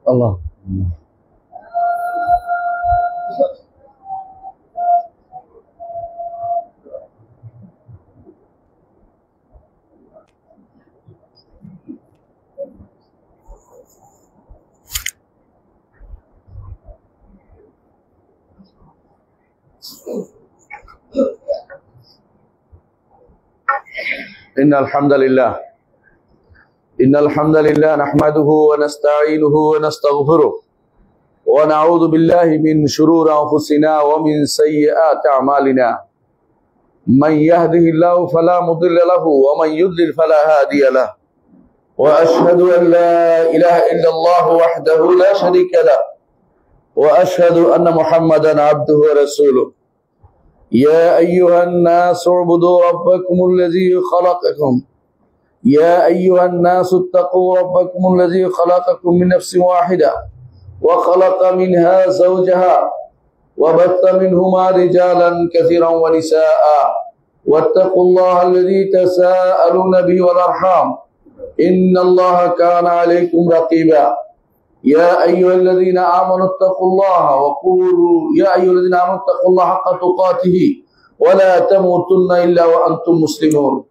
Allah. إن الحمد لله نحمده ونستعينه ونستغفره ونعوذ بالله من شرور أنفسنا ومن سيئات أعمالنا من يهده الله فلا مضل له ومن يضلل فلا هادي له وأشهد أن لا إله إلا الله وحده لا شريك له وأشهد أن محمدا عبده ورسوله يا أيها الناس اعبدوا ربكم الذي خلقكم يا أيها الناس اتقوا ربكم الذي خلقكم من نفس واحدة وخلق منها زوجها وبث منهما رجالا كثيرا ونساء واتقوا الله الذي تساءلون به والأرحام إن الله كان عليكم رقيبا يا أيها الذين آمنوا اتقوا الله حق تقاته ولا تموتن إلا وأنتم مسلمون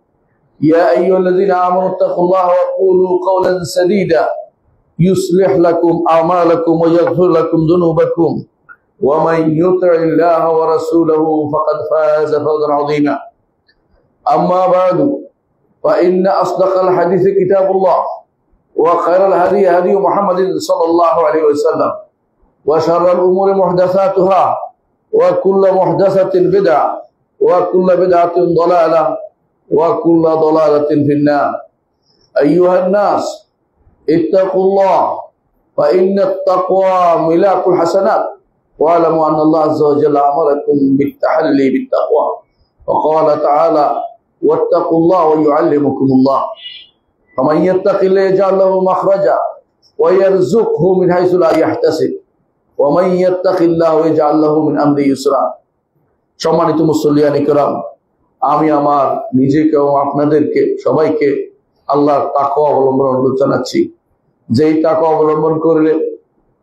يا أيها الذين آمنوا اتقوا الله وقولوا قولا سديدا يصلح لكم أعمالكم ويغفر لكم ذنوبكم ومن يطع الله ورسوله فقد فاز فوزا عظيما أما بعد فإن أصدق الحديث كتاب الله وخير الهدي هدي محمد صلى الله عليه وسلم وشر الأمور محدثاتها وكل محدثة بدعة وكل بدعة ضلالة وكل ضلالة في النار أيها الناس اتقوا الله فإن التقوى ملاك الحسنات واعلموا أن الله عز وجل أمركم بالتحلي بالتقوى وقال تعالى واتقوا الله ويعلمكم الله فمن يتق الله يجعل له مخرجا ويرزقه من حيث لا يحتسب ومن يتق الله يجعل له من أمره يسرا সম্মানিত মুসল্লিয়ান ইকরাম আমি আমার নিজেকে এবং আপনাদেরকে সবাইকে আল্লাহর তাকওয়া অবলম্বন অনুরোধ জানাচ্ছি যেই তাকওয়া অবলম্বন করলে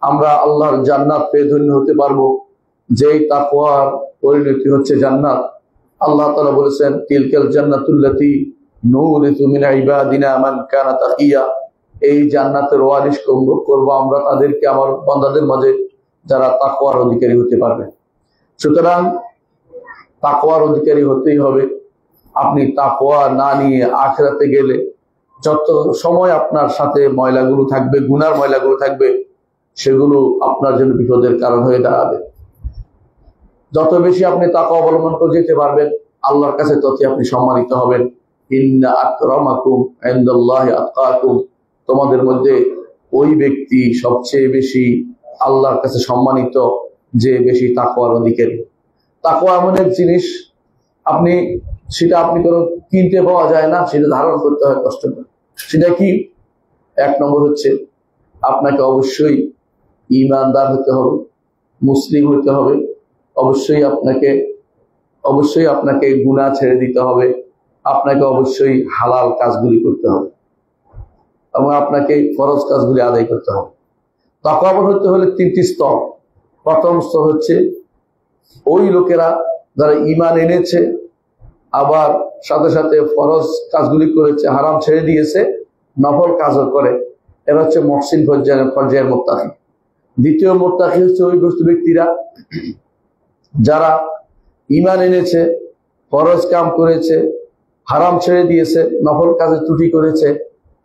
আমরা আল্লাহর জান্নাত পেয়ে ধন্য হতে পারবো যেই তাকওয়ার পরিণতি হচ্ছে জান্নাত আল্লাহ তাআলা বলেছেন তিলকাল জান্নাতুল্লাতী নুরিসু মিন ইবাদিনা মান কানা তাকিয়া এই জান্নাতের ওয়ারিশ করব আমরা তাদেরকে আমার বান্দাদের মাঝে যারা তাকওয়ার অধিকারী হতে পারবে সুতরাং তাকওয়ার অধিকারী হতেই হবে আপনি তাকওয়া না নিয়ে আখিরাতে গেলে যত সময় আপনার সাথে ময়লাগুলো থাকবে গুনার ময়লাগুলো থাকবে সেগুলো আপনার জন্য বিপদের কারণ হয়ে দাঁড়াবে যত বেশি আপনি তাকওয়া অবলম্বন করে যেতে পারবেন আল্লাহর কাছে ততই আপনি সম্মানিত হবেন ইন্না আকরামাকুম ইনদাল্লাহি আতকাকুম তোমাদের মধ্যে ওই ব্যক্তি সবচেয়ে বেশি আল্লাহর কাছে সম্মানিত যে বেশি তাকওয়ার অধিকারী তাকওয়া এমন এক জিনিস সেটা আপনি কোনো কিনতে পাওয়া যায় না সেটা ধারণ করতে হয় কষ্ট করে সেটা কি এক নম্বর হচ্ছে আপনাকে অবশ্যই ঈমানদার হতে হবে মুসলিম হতে হবে অবশ্যই আপনাকে গুনাহ ছেড়ে দিতে হবে আপনাকে অবশ্যই হালাল কাজগুলি করতে হবে এবং আপনাকে ফরজ কাজগুলি আদায় করতে হবে তাকওয়া হতে হলে তিনটি স্তর প্রথম স্তর হচ্ছে ওই লোকেরা যারা ঈমান এনেছে আবার সাথে সাথে ফরজ কাজগুলি করেছে হারাম ছেড়ে দিয়েছে নফল কাজও করে এরা হচ্ছে মুহসিন পর্যায়ের মুত্তাকি দ্বিতীয় মুত্তাকি হচ্ছে ওই ব্যক্তিরা যারা ঈমান এনেছে ফরজ কাম করেছে হারাম ছেড়ে দিয়েছে নফল কাজে ত্রুটি করেছে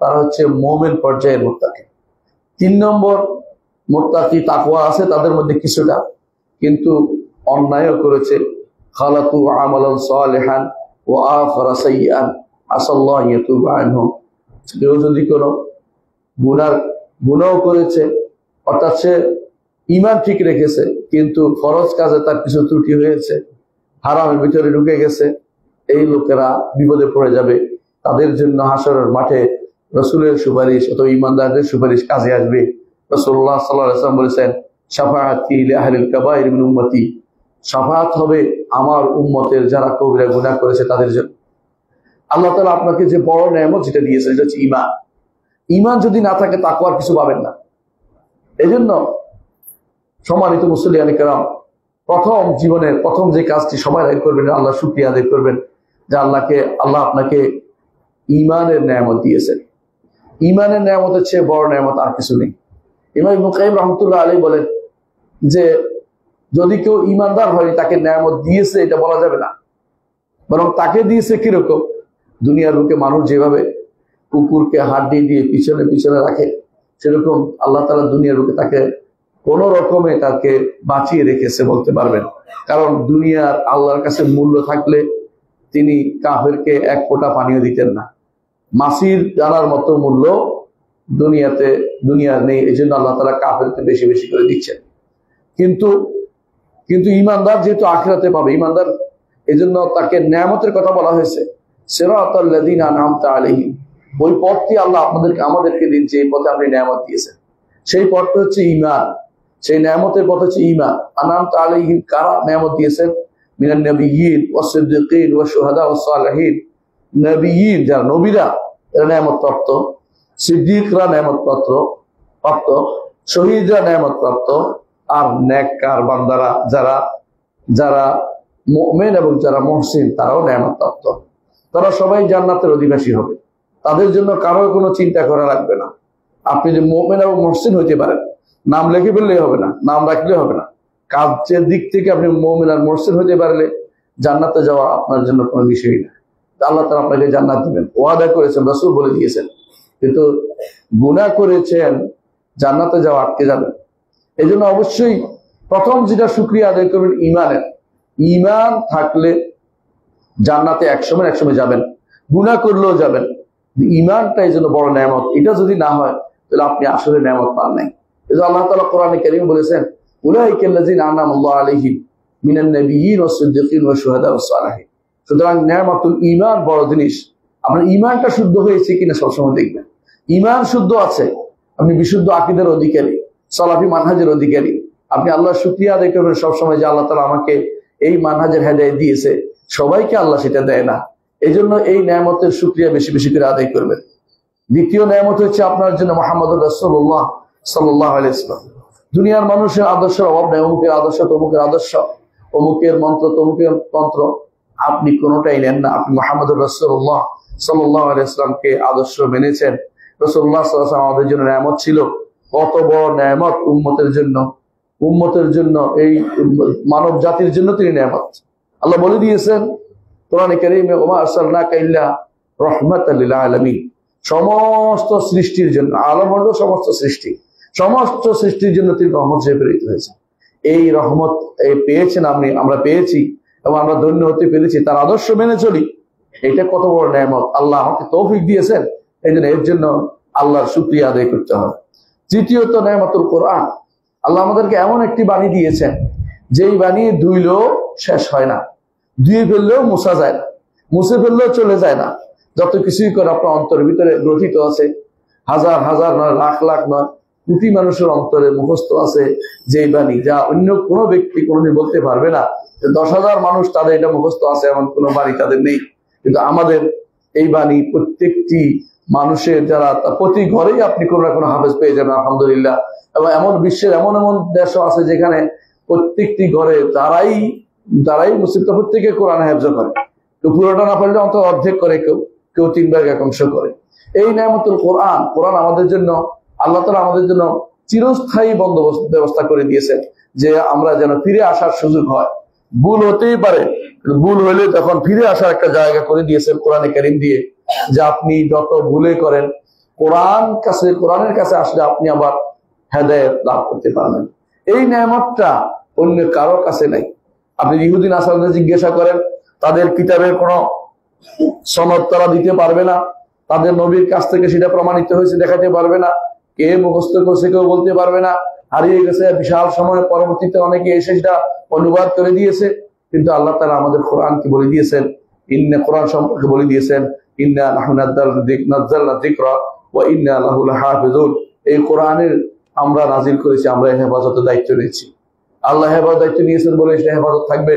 তারা হচ্ছে মুমিন পর্যায়ের মুত্তাকি তিন নম্বর মুত্তাকি তাকওয়া আছে তাদের মধ্যে কিছুটা কিন্তু অন্যায়ও করেছে খালাতু আমালান সালিহান ওয়া আখরা সাইয়্যান আসাল্লাহু ইয়াতুবা আনহু। কেউ যদি কোনো গুনাহ করেছে, অর্থাৎ সে ঈমান ঠিক রেখেছে কিন্তু ফরজ কাজে তার কিছু ত্রুটি হয়েছে, হারামের ভিতরে ঢুকে গেছে, এই লোকেরা বিপদে পড়ে যাবে। তাদের জন্য হাসরের মাঠে রাসূলের সুপারিশ অথবা ঈমানদারদের সুপারিশ কাজে আসবে। রাসূলুল্লাহ সাল্লাল্লাহু আলাইহি ওয়াসাল্লাম বলেছেন, শাফাআতি লিআহলিল কাবাইর মিন উম্মতি, শাফাআত হবে আমার উম্মতের যারা কবিরা গুনাহ করেছে তাদের জন্য। আল্লাহ তাআলা আপনাকে যে বড় নেয়ামত যেটা দিয়েছেন সেটা হচ্ছে ঈমান। ঈমান যদি না থাকে তাকওয়ার কিছু পাবেন না। এজন্য সম্মানিত মুসলিয়ানে কেরাম, প্রথম জীবনের প্রথম যে কাজটি সবাই আদায় করবেন, আল্লাহ শুকরিয়া আদায় করবেন যে আল্লাহ আপনাকে ঈমানের নেয়ামত দিয়েছেন। ঈমানের নেয়ামতের চেয়ে বড় নেয়ামত আর কিছু নেই। ইমাম ইবনে কাইয়্যিম রাহমাতুল্লাহ আলাইহি বলেন যে যদি কেউ ঈমানদার হয় তাকে নেয়ামত দিয়েছে এটা বলা যাবে না, বরং তাকে দিয়েছে কিরকম, দুনিয়ার বুকে মানুষ যেভাবে কুকুরকে হাড্ডি দিয়ে পিছনে পিছনে রাখে, সেরকম আল্লাহ তাআলা দুনিয়ার বুকে তাকে কোন রকমে তাকে বাঁচিয়ে রেখেছে বলতে পারবেন। কারণ দুনিয়ার আল্লাহর কাছে মূল্য থাকলে তিনি কাফেরকে এক ফোঁটা পানিও দিতেন না। মাছির দানার মতো মূল্য দুনিয়ার নেই, এই জন্য আল্লাহ তাআলা কাফেরকে বেশি বেশি করে দিচ্ছেন। কিন্তু ঈমানদার যেহেতু আখিরাতে পাবে, ঈমানদার এই জন্য তাকে নেয়ামতের কথা বলা হয়েছে, সিরাতাল লাযিনা আনআমতা আলাইহিম, ওই পথটি আল্লাহ আমাদেরকে দিন যে পথে আপনি নেয়ামত দিয়েছেন, সেই পথটা হচ্ছে ঈমান। সেই নেয়ামতের পথ হচ্ছে ঈমান। আনআমতা আলাইহিম কারা নেয়ামত দিয়েছেন? মিনান নাবিয়্যিন ওয়াস সিদ্দিকিন ওয়াশ শুহাদা ওয়াস সালিহিন। নবিয়্যিন যারা নবীরা এরা নেয়ামত প্রাপ্ত, সিদ্দিকরা নেয়ামত প্রাপ্ত, শহীদরা নেয়ামত প্রাপ্ত, আর নেককার বান্দারা যারা মুমিন এবং যারা মুহসিন তারাও নেয়ামত প্রাপ্ত। তারা সবাই জান্নাতের অধিবাসী হবে। তাদের জন্য কারো কোনো চিন্তা করা লাগবে না। আপনি যে মুমিন এবং মুহসিন হইতে পারেন, নাম লিখে ফেললেই হবে না, নাম রাখলে হবে না। কাজের দিক থেকে আপনি মুমিন আর মুহসিন হইতে পারলে জান্নাতে যাওয়া আপনার জন্য কোনো বিষয়ই না। আল্লাহ তাআলা আপনাকে জান্নাত দিবেন, ওয়াদা করেছেন, রাসূল বলে দিয়েছেন। কিন্তু গুনাহ করেছেন, জান্নাতে যাওয়া আটকে যাবেন। এই জন্য অবশ্যই প্রথম যেটা শুকরিয়া আদায় করবেন ঈমানের। ঈমান থাকলে জান্নাতে একসময় যাবেন, গুনাহ করলেও যাবেন। ঈমানটা এই জন্য বড় নেয়ামত। এটা যদি না হয় তাহলে আপনি আসলে নেয়ামত পান নাই। এই জন্য আল্লাহ তাআলা কোরআনে কারীমে বলেছেন, উলাইকাল্লাযিনা আনআমাল্লাহু আলাইহিম মিনান নাবিয়্যিন ওয়াস সিদ্দিকিন ওয়াশ শুহাদা ওয়াস সালিহিন। সুতরাং নেয়ামতুল ঈমান বড় জিনিস। আপনার ঈমানটা শুদ্ধ হয়েছে কিনা সবসময় দেখবেন। ঈমান শুদ্ধ আছে, আপনি বিশুদ্ধ আকীদার অধিকারী, সালাফি মানহাজের অধিকারী। আপনি আল্লাহর শুকরিয়া আদায় করবেন সবসময় যে আল্লাহ তাআলা আমাকে এই মানহাজের হেদায়েত দিয়েছে। সবাইকে আল্লাহ সেটা দেয় না, এই জন্য এই নেয়ামতের শুকরিয়া বেশি বেশি করে আদায় করবেন। দ্বিতীয় নেয়ামত হচ্ছে আপনার জন্য মুহাম্মদুর রাসূলুল্লাহ সাল্লাল্লাহু আলাইহি ওয়াসাল্লাম। দুনিয়ার মানুষের আদর্শের অভাব নেই, অমুকের আদর্শ তমুকের আদর্শ, অমুকের মন্ত্র তমুকের তন্ত্র, আপনি কোনোটাই নেন না। আপনি মুহাম্মদুর রাসূলুল্লাহ সাল্লাল্লাহু আলাইহি ওয়াসাল্লামকে আদর্শ মেনেছেন। রাসূলুল্লাহ সাল্লাল্লাহু আলাইহি ওয়াসাল্লাম আমাদের জন্য নেয়ামত ছিল। কত বড় নেয়ামত উম্মতের জন্য, এই মানব জাতির জন্য তিনি নেয়ামত। আল্লাহ বলে দিয়েছেন কোরআনে কারীমে, ওমা আরসালনাকা ইল্লা রাহমাতাল লিল আলামিন। সমস্ত সৃষ্টির জন্য, আলম হলো সমস্ত সৃষ্টির জন্য তিনি রহমত হিসেবে প্রেরিত হয়েছেন। এই রহমত পেয়েছেন আমরা পেয়েছি এবং আমরা ধন্য হতে পেরেছি, তার আদর্শ মেনে চলি। এটা কত বড় নেয়ামত। আল্লাহ আমাকে তৌফিক দিয়েছেন, এর জন্য আল্লাহর শুকরিয়া আদায় করতে হবে। তৃতীয়ত নেয়ামতুল কোরআন। আল্লাহ আমাদেরকে এমন একটি বাণী দিয়েছেন যেই বাণী ধুইলেও শেষ হয় না, ধুয়ে ফেললেও মুছা যায় না, মুছে ফেললেও চলে যায় না। যত কিছুই করে আপনার অন্তরের ভিতরে গ্রথিত আছে, হাজার হাজার নয়, লাখ লাখ নয়, কোটি মানুষের অন্তরে মুখস্থ আছে যেই বাণী, যা অন্য কোনো ব্যক্তি কোনোদিন বলতে পারবে না যে 10,000 মানুষ তাদের এটা মুখস্থ আছে, এমন কোনো বাণী তাদের নেই। কিন্তু আমাদের এই বাণী প্রত্যেকটি মানুষের, যারা প্রতি ঘরেই আপনি কোনো না কোনো হাফেজ পেয়ে যাবেন আলহামদুলিল্লাহ। এবং এমন বিশ্বের এমন দেশও আছে যেখানে প্রত্যেকটি ঘরে তারাই মুসলিম, প্রত্যেকে কোরআন হেফজ করে। তো পুরোটা না পারলে অন্তত অর্ধেক করে, কেউ 3/1 করে। এই নেয়ামতুল কোরআন আমাদের জন্য, আল্লাহ তাআলা আমাদের জন্য চিরস্থায়ী ব্যবস্থা করে দিয়েছেন যে আমরা যেন ফিরে আসার সুযোগ হয়। ভুল হতেই পারে, ভুল হলে তখন ফিরে আসার একটা জায়গা করে দিয়েছেন কোরআনে কারীম দিয়ে, যে আপনি যত ভুলে করেন কোরআনের কাছে আসলে আপনি আবার হেদায়েত লাভ করতে পারবেন। এই নেয়ামতটা অন্য কারো কাছে নাই। আপনি ইহুদি নাসারাদের জিজ্ঞাসা করেন, তাদের কিতাবের কোনো সনদ তারা দিতে পারবে না, তাদের নবীর কাছ থেকে সেটা প্রমাণিত হয়েছে দেখাতে পারবে না, কে মুখস্থ করছে কেউ বলতে পারবে না, হারিয়ে গেছে বিশাল সময় পরবর্তীতে অনেকে এসে সেটা অনুবাদ করে দিয়েছে। কিন্তু আল্লাহ তাআলা আমাদের কোরআনকে বলে দিয়েছেন, কোরআন সম্পর্কে বলে দিয়েছেন, ইন্না নাহনু নাযালনা যিকরা ওয়া ইন্না লাহু লাহাফিজুন। এই কোরআনের আমরা নাজিল করেছি, আমরা হেফাজতের দায়িত্ব নিয়েছি। আল্লাহ হেফাজতের দায়িত্ব নিয়েছেন বলে সেটা হেফাজত থাকবে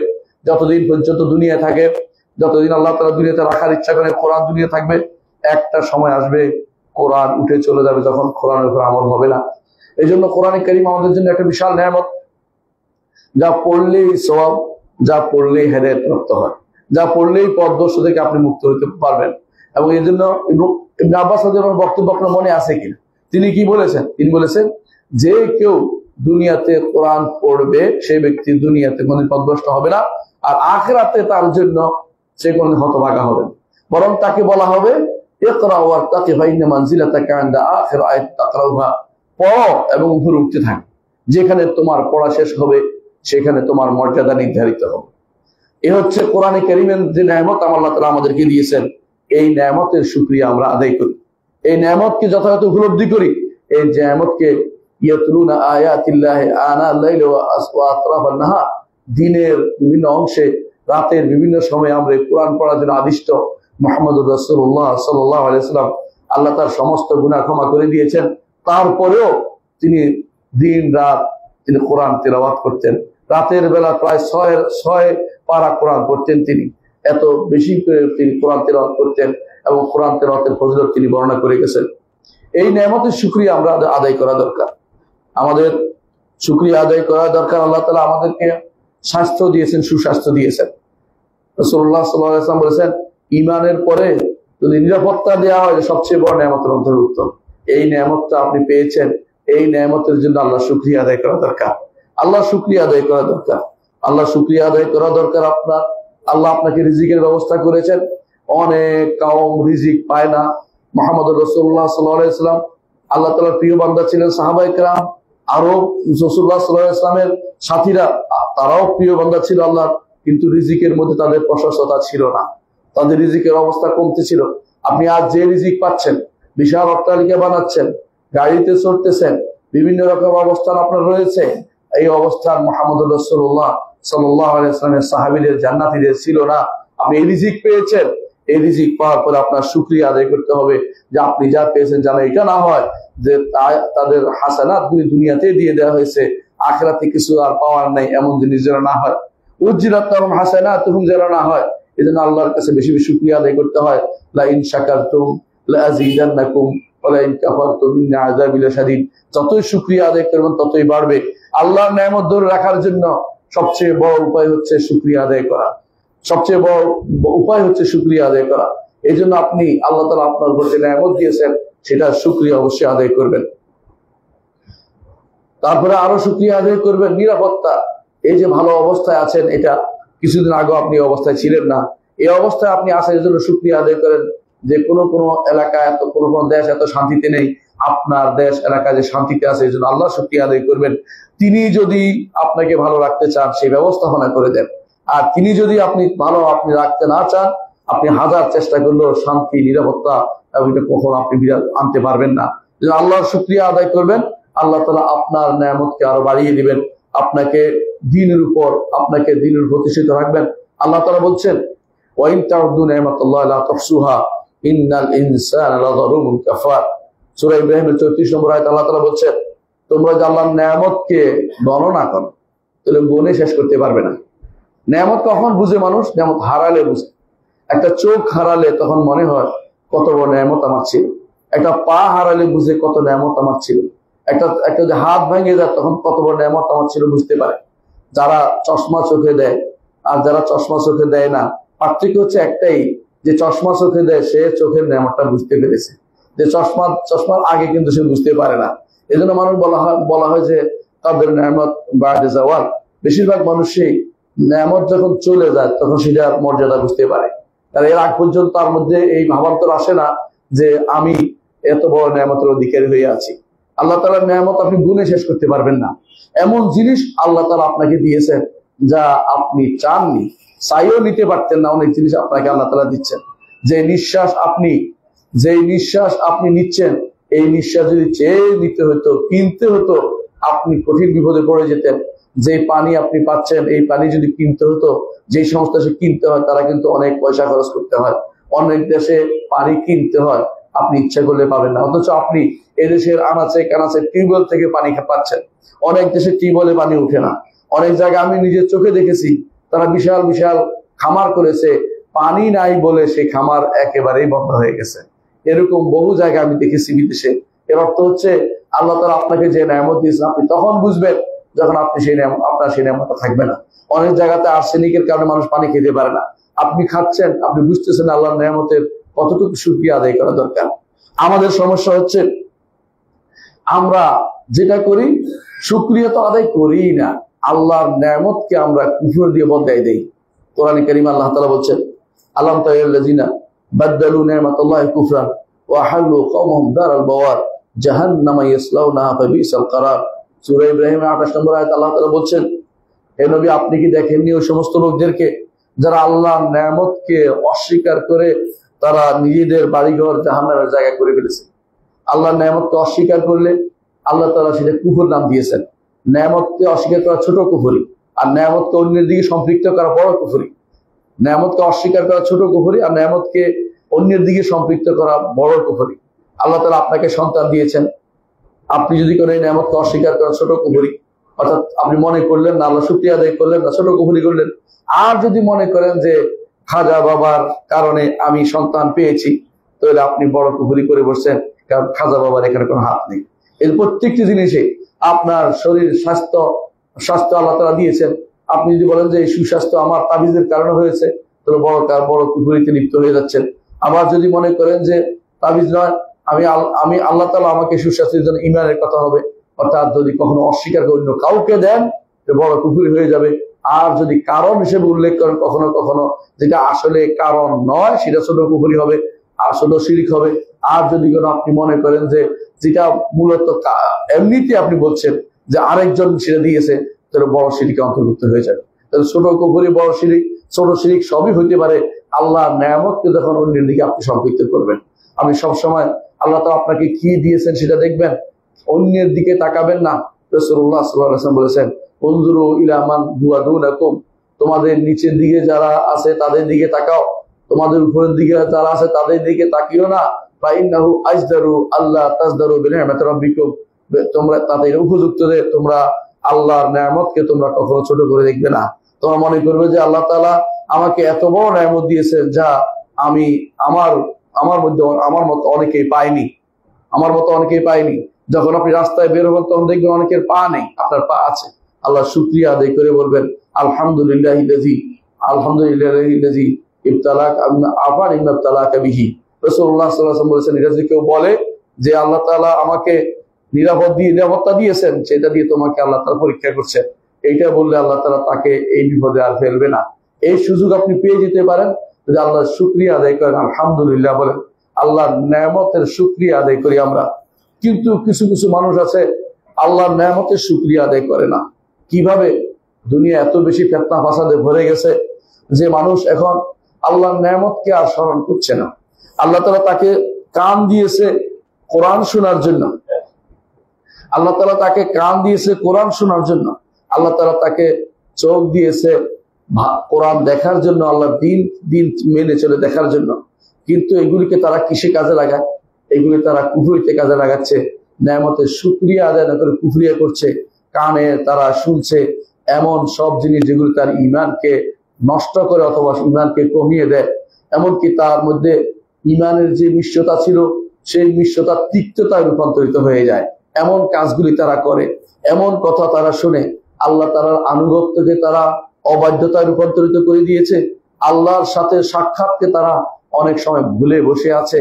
যতদিন পর্যন্ত দুনিয়া থাকে, যতদিন আল্লাহ তাআলা দুনিয়াতে রাখার ইচ্ছা করে কোরআন দুনিয়া থাকবে। একটা সময় আসবে কোরআন উঠে চলে যাবে, যখন কোরআনের উপর আমল হবে না। এই জন্য কোরআন কারীম আমাদের জন্য একটা বিশাল নেয়ামত, যা পড়লেই সওয়াব, যা পড়লেই হেদায়েত প্রাপ্ত হয়, যা পড়লেই পথভ্রষ্ট থেকে আপনি মুক্ত হতে পারবেন। এবং এই জন্য ইবনে আব্বাস রাদিয়াল্লাহু আনহু বক্তব্য আপনার মনে আছে কিনা, তিনি কি বলেছেন? তিনি বলেছেন যে কেউ দুনিয়াতে কোরআন পড়বে সে ব্যক্তি দুনিয়াতে কোন পথভ্রষ্ট হবে না, আর আখিরাতে তার জন্য সে কোন হতভাগা হবে না, বরং তাকে বলা হবে ইকরা ওয়ারতাকি ফাইন্না মানজিলাতাকা ইনদা আখির আয়াত তাকরাউহা, পড়ো এবং উপরে উঠতে থাকো, যেখানে তোমার পড়া শেষ হবে সেখানে তোমার মর্যাদা নির্ধারিত হবে। এ হচ্ছে কোরআনে কারীমের যে নেয়ামত আল্লাহ তাআলা আমাদেরকে দিয়েছেন, এই নেয়ামতের শুকরিয়া আমরা আদায় করি, এই নেয়ামতকে যথাযথ উপলব্ধি করি। এই নেয়ামতকে ইয়াতলুনা আয়াতিল্লাহি আনা আল-লাইলি ওয়া আতরাফান নাহার, দিনের বিভিন্ন অংশে রাতের বিভিন্ন সময়ে আমরা কোরআন পড়ার জন্য আদিষ্ট। মুহাম্মদুর রাসূলুল্লাহ সাল্লাল্লাহু আলাইহি ওয়াসাল্লাম আল্লাহ তার সমস্ত গুনাহ ক্ষমা করে দিয়েছেন, তারপরেও তিনি দিন রাত তিনি কোরআন তেলাওয়াত করতেন। রাতের বেলা প্রায় ছয় পারা কোরআন পড়তেন তিনি, এত বেশি করে তিনি কোরআন তেলাওয়াত করতেন এবং কোরআন তেলাওয়াতের ফজিলত তিনি বর্ণনা করে গেছেন। এই নেয়ামতের শুকরিয়া আমরা আদায় করা দরকার, আমাদের শুকরিয়া আদায় করা দরকার। আল্লাহ তাআলা আমাদেরকে স্বাস্থ্য দিয়েছেন, সুস্বাস্থ্য দিয়েছেন। রাসূলুল্লাহ সাল্লাল্লাহু আলাইহি ওয়াসাল্লাম বলেছেন, ঈমানের পরে যদি নিরাপত্তা দেওয়া হয় সবচেয়ে বড় নেয়ামতের অন্তর্ভুক্ত। এই নেয়ামতটা আপনি পেয়েছেন, এই নেয়ামতের জন্য আল্লাহ শুকরিয়া আদায় করা দরকার, আল্লাহ শুকরিয়া আদায় করা দরকার, আল্লাহ শুকরিয়া আদায় করা দরকার। আপনার আল্লাহ আপনাকে রিজিকের ব্যবস্থা করেছেন, অনেক কওম রিজিক পায় না। মুহাম্মদুর রাসূলুল্লাহ সাল্লাল্লাহু আলাইহি ওয়াসাল্লাম আল্লাহ তাআলার প্রিয় বান্দা ছিলেন, সাহাবায়ে কেরাম আরো রাসূলুল্লাহ সাল্লাল্লাহু আলাইহি ওয়াসাল্লামের সাথীরা তারাও প্রিয় বান্দা ছিল আল্লাহ, কিন্তু রিজিকের মধ্যে তাদের প্রশস্ততা ছিল না, তাদের রিজিকের অবস্থা কমতে ছিল। আপনি আজ যে রিজিক পাচ্ছেন, বিশাল অট্টালিকা বানাচ্ছেন, গাড়িতে চড়তেছেন, বিভিন্ন রকম অবস্থান আপনার রয়েছে, এই অবস্থান মুহাম্মদুর রাসূলুল্লাহ সাল্লাল্লাহু আলাইহি ওয়াসাল্লামের সাহাবীদের জান্নাতীদের ছিল না। আপনি এই রিজিক পেয়েছেন, এই রিজিক পাওয়ার পরে আপনার শুকরিয়া আদায় করতে হবে যে আপনি যা পেয়েছেন, যেন এটা না হয় যে তাদের হাসানাত দুনিয়াতে দিয়ে দেওয়া হয়েছে, আখিরাতে কিছু আর পাওয়ার নাই, এমন জিনিস যেন না হয়। উজ্জিলাত লাহুম হাসানাতুহুম যেন না হয়। এজন্য আল্লাহর কাছে বেশি বেশি শুকরিয়া আদায় করতে হয়। লা ইন শাকারতুম লা আযীদান্নাকুম ওয়া লা ইন কাফারতুম ইন্না আযাবি লাশাদীদ। যতই শুকরিয়া আদায় করবেন ততই বাড়বে। আল্লাহর নেয়ামত ধরে রাখার জন্য সবচেয়ে বড় উপায় হচ্ছে শুকরিয়া আদায় করা, সবচেয়ে বড় উপায় হচ্ছে শুকরিয়া আদায় করা। এই জন্য আপনি আল্লাহ তাআলা আপনার উপর যে নেয়ামত দিয়েছেন সেটা শুকরিয়া অবশ্যই আদায় করবেন। তারপরে আরো শুকরিয়া আদায় করবেন নিরাপত্তা। এই যে ভালো অবস্থায় আছেন, এটা কিছুদিন আগে আপনি এই অবস্থায় ছিলেন না, এই অবস্থায় আপনি আছেন, এই জন্য শুকরিয়া আদায় করেন যে কোনো এলাকা এত কোনো দেশ এত শান্তিতে নেই, আপনার দেশ এলাকা যে শান্তিতে আছে, এই জন্য আল্লাহ শুকরিয়া আদায় করবেন। তিনি যদি আপনাকে ভালো রাখতে চান সেই ব্যবস্থাপনা করে দেন, আর তিনি যদি আপনি রাখতে না চান, আপনি হাজার চেষ্টা করলেও শান্তি নিরাপত্তা এটা কখনো আপনি আনতে পারবেন না। আল্লাহর শুকরিয়া আদায় করবেন, আল্লাহ তাআলা আপনার নেয়ামতকে আরো বাড়িয়ে দিবেন, আপনাকে দ্বীনের উপর প্রতিষ্ঠিত রাখবেন। আল্লাহ তাআলা বলছেন, ওয়া ইন তাউদ্দু নি'মাতাল্লাহি লা তুহসুহা ইন্নাল ইনসানা লাযালুমুন কাফার। সূরা ইব্রাহিমের 34 নম্বর আয়াত আল্লাহ তাআলা বলছেন, তোমরা যে আল্লাহর নেয়ামতকে গণনা করো তাহলে গুণে শেষ করতে পারবে না। নেয়ামত কখন বুঝে মানুষ? নেয়ামত হারালে বুঝে। একটা চোখ হারালে তখন মনে হয় কত বড় নেয়ামত আমার ছিল, একটা পা হারালে বুঝে কত নেয়ামত আমার ছিল, একটা যে হাত ভেঙে যায় তখন কত বড় নেয়ামত আমার ছিল বুঝতে পারে। যারা চশমা চোখে দেয় আর যারা চশমা চোখে দেয় না, পার্থক্য হচ্ছে একটাই, যে চশমা চোখে দেয় সে চোখের নেয়ামতটা বুঝতে পেরেছে, যে চশমার আগে কিন্তু সে বুঝতে পারে না। এই জন্য মানুষ বলা হয় যে তাদের নেয়ামত বাদে যাওয়ার। বেশিরভাগ মানুষই নেয়ামত যখন চলে যায় তখন সেটার মর্যাদা বুঝতে পারে, তার এর আগ পর্যন্ত তার মধ্যে এই ভাবান্তর আসে না যে আমি এত বড় নেয়ামতের অধিকারী হয়ে আছি। আল্লাহ তাআলার নেয়ামত আপনি গুণে শেষ করতে পারবেন না। এমন জিনিস আল্লাহ তাআলা আপনাকে দিয়েছেন যা আপনি চাননি, চাইও নিতে পারতেন না, অনেক জিনিস আপনাকে আল্লাহ তাআলা দিচ্ছেন। যেই নিঃশ্বাস আপনি নিচ্ছেন, এই নিঃশ্বাস যদি চেয়ে নিতে হতো, কিনতে হতো, আপনি কঠিন বিপদে পড়ে যেতেন। যে পানি আপনি পাচ্ছেন, এই পানি যদি কিনতে হতো, যে সমস্ত দেশে কিনতে হয় তারা কিন্তু অনেক পয়সা খরচ করতে হয়। অনেক দেশে পানি কিনতে হয়, আপনি ইচ্ছা করলে পাবেন না। অথচ আপনি এদেশের আনাচে কানাচে টিউবওয়েল থেকে পানি পাচ্ছেন। অনেক দেশে টিউবওয়েলে পানি উঠে না। অনেক জায়গায় আমি নিজের চোখে দেখেছি, তারা বিশাল বিশাল খামার করেছে, পানি নাই বলে সেই খামার একেবারেই বন্ধ হয়ে গেছে। এরকম বহু জায়গায় আমি দেখেছি বিদেশে। এর অর্থ হচ্ছে আল্লাহ তাআলা আপনাকে যে নেয়ামত দিয়েছেন, আপনি তখন বুঝবেন যখন আপনি আপনার সেই নেয়ামতটা থাকবে না। অনেক জায়গাতে আর্সেনিকের কারণে মানুষ পানি খেতে পারে না। আপনি খাচ্ছেন, আপনি বুঝতেছেন আল্লাহর নেয়ামতের কতটুকু শুকরিয়া আদায় করা দরকার। আমাদের সমস্যা হচ্ছে আমরা যেটা করি, শুকরিয়া তো আদায় করি না, আল্লাহর নেয়ামতকে আমরা কুফর দিয়ে বদলাই দেই। কোরআনে কারীমে আল্লাহ তাআলা বলছেন, আলাম তায়াল্লাযিনা বাদদালু নি'মাতাল্লাহি কুফরান ওয়া হাল্লু কওমহুম দারাল বাওয়ার জাহান্নামা ইয়াসলাউনাহা ফাবিসাল করার। সূরা ইব্রাহিমের 28 নম্বর আয়াত আল্লাহ তাআলা বলছেন, হে নবী আপনি কি দেখেননি ওই সমস্ত লোকদেরকে যারা আল্লাহর নেয়ামতকে অস্বীকার করে তারা নিজেদের বাড়িঘর জাহান্নামের জায়গা করে ফেলেছে। আল্লাহর নেয়ামতকে অস্বীকার করলে আল্লাহ তাআলা সেটা কুফর নাম দিয়েছেন। নেয়ামতকে অস্বীকার করা ছোট কুফরি, আর নেয়ামতকে অন্যের দিকে সম্পৃক্ত করা বড় কুফরি। নেয়ামতকে অস্বীকার করা ছোট কুফরি, আর নেয়ামতকে অন্যের দিকে সম্পৃক্ত করা বড় কুফরি। আল্লাহ তাআলা আপনাকে সন্তান দিয়েছেন, আপনি যদি কোনো এই নেয়ামতকে অস্বীকার করেন ছোট কুফরি, অর্থাৎ আপনি মনে করলেন না, আল্লাহ শুকরিয়া আদায় করলেন না, ছোট কুফরি করলেন। আর যদি মনে করেন যে খাজা বাবার কারণে আমি সন্তান পেয়েছি, তাহলে আপনি বড় কুফরি করে বসছেন, কারণ খাজা বাবার এখানে কোনো হাত নেই। এর প্রত্যেকটি জিনিসে আপনার শরীর স্বাস্থ্য আল্লাহ তাআলা দিয়েছেন। আপনি যদি বলেন যে এই সুস্বাস্থ্য আমার তাবিজের কারণে হয়েছে, তাহলে বড় কুফরিতে লিপ্ত হয়ে যাচ্ছেন। আবার যদি মনে করেন যে তাবিজ নয়, আমি আল্লাহ তাআলা আমাকে সুস্বাস্থ্যের জন্য ঈমানের কথা হবে, অর্থাৎ যদি কখনো অস্বীকার করে অন্য কাউকে দেন বড় কুফরি হয়ে যাবে। আর যদি কারণ হিসেবে উল্লেখ করেন কখনো কখনো যেটা আসলে কারণ নয়, সেটা ছোট কুফরি হবে, আর ছোট শিরক হবে। আর যদি কোনো আপনি মনে করেন যে যেটা মূলত এমনিতে আপনি বলছেন যে আরেকজন সেটা দিয়েছে, তাহলে বড় শিরকে অন্তর্ভুক্ত হয়ে যাবে। তাহলে ছোট কুফরি, বড় শিরক, ছোট শিরক সবই হইতে পারে আল্লাহর নেয়ামতকে যখন অন্যের দিকে আপনি সম্পৃক্ত করবেন। আমি সবসময় আল্লাহ তাআলা আপনাকে কি দিয়েছেন সেটা দেখবেন, অন্যের দিকে তাকাবেন না। রাসূলুল্লাহ সাল্লাল্লাহু আলাইহি ওয়াসাল্লাম বলেছেন, উনজুরু ইলা মান হুয়া দুনাকুম, তোমাদের নিচের দিকে যারা আছে তাদের দিকে তাকাও, তোমাদের উপরের দিকে যারা আছে তাদের দিকে তাকিও না। ফাইন্নাহু আজদারু আল্লাহ তাজদারু বিনি'মাতি রাব্বিকুম, তোমরা তাদের উপযুক্ত যে তোমরা আল্লাহর নেয়ামতকে তোমরা কখনো ছোট করে দেখবে না। তোমরা মনে করবে যে আল্লাহ তাআলা আমাকে এত বড় নেয়ামত দিয়েছেন যা আমি আমার মতো অনেকেই পাইনি। যখন আপনি রাস্তায় বের হবেন তখন দেখবেন অনেকের পা নেই, আপনার পা আছে। আল্লাহ শুকরিয়া আদায় করে বলবেন আলহামদুলিল্লাহিল্লাযী ইবতালাকা আফান ইবতালাকা বিহি। রাসূলুল্লাহ সাল্লাল্লাহু আলাইহি ওয়াসাল্লাম বলেছেন, এটা যদি কেউ বলে যে আল্লাহ তাআলা আমাকে নিরাপত্তা দিয়েছেন, সেটা দিয়ে তোমাকে আল্লাহ তাআলা পরীক্ষা করছেন, এইটা বললে আল্লাহ তাআলা তাকে এই বিপদে আর ফেলবে না। এই সুযোগ আপনি পেয়ে যেতে পারেন যদি আল্লাহর শুকরিয়া আদায় করেন, আলহামদুলিল্লাহ বলেন, আল্লাহর নেয়ামতের শুকরিয়া আদায় করি আমরা। কিন্তু কিছু কিছু মানুষ আছে আল্লাহর নেয়ামতের শুকরিয়া আদায় করে না। কিভাবে? দুনিয়া এত বেশি ফিতনা ফাসাদে ভরে গেছে যে মানুষ এখন আল্লাহর নেয়ামতকে আর স্মরণ করছে না। আল্লাহ তাআলা তাকে কান দিয়েছে কোরআন শোনার জন্য, আল্লাহ তাআলা তাকে কান দিয়েছে কোরআন শোনার জন্য, আল্লাহ তাআলা তাকে চোখ দিয়েছে কোরআন দেখার জন্য, আল্লাহ দিন মেনে চলে দেখার জন্য। কিন্তু এগুলিকে তারা কিসে কাজে লাগায়? এগুলি তারা কুফরিতে কাজে লাগাচ্ছে। নেয়ামতের শুকরিয়া আদায় না করে কুফরিয়া করছে। কানে তারা শুনছে এমন সব জিনিস যেগুলি তার ঈমানকে নষ্ট করে অথবা ঈমানকে কমিয়ে দেয়। এমনকি তার মধ্যে ঈমানের যে মিশ্রতা ছিল সেই মিশ্রতা তিক্ততায় রূপান্তরিত হয়ে যায়। এমন কাজগুলি তারা করে, এমন কথা তারা শুনে, আল্লাহ তাআলার আনুগত্যকে তারা অবাধ্যতায় রূপান্তরিত করে দিয়েছে। আল্লাহর সাথে সাক্ষাৎকে তারা অনেক সময় ভুলে বসে আছে।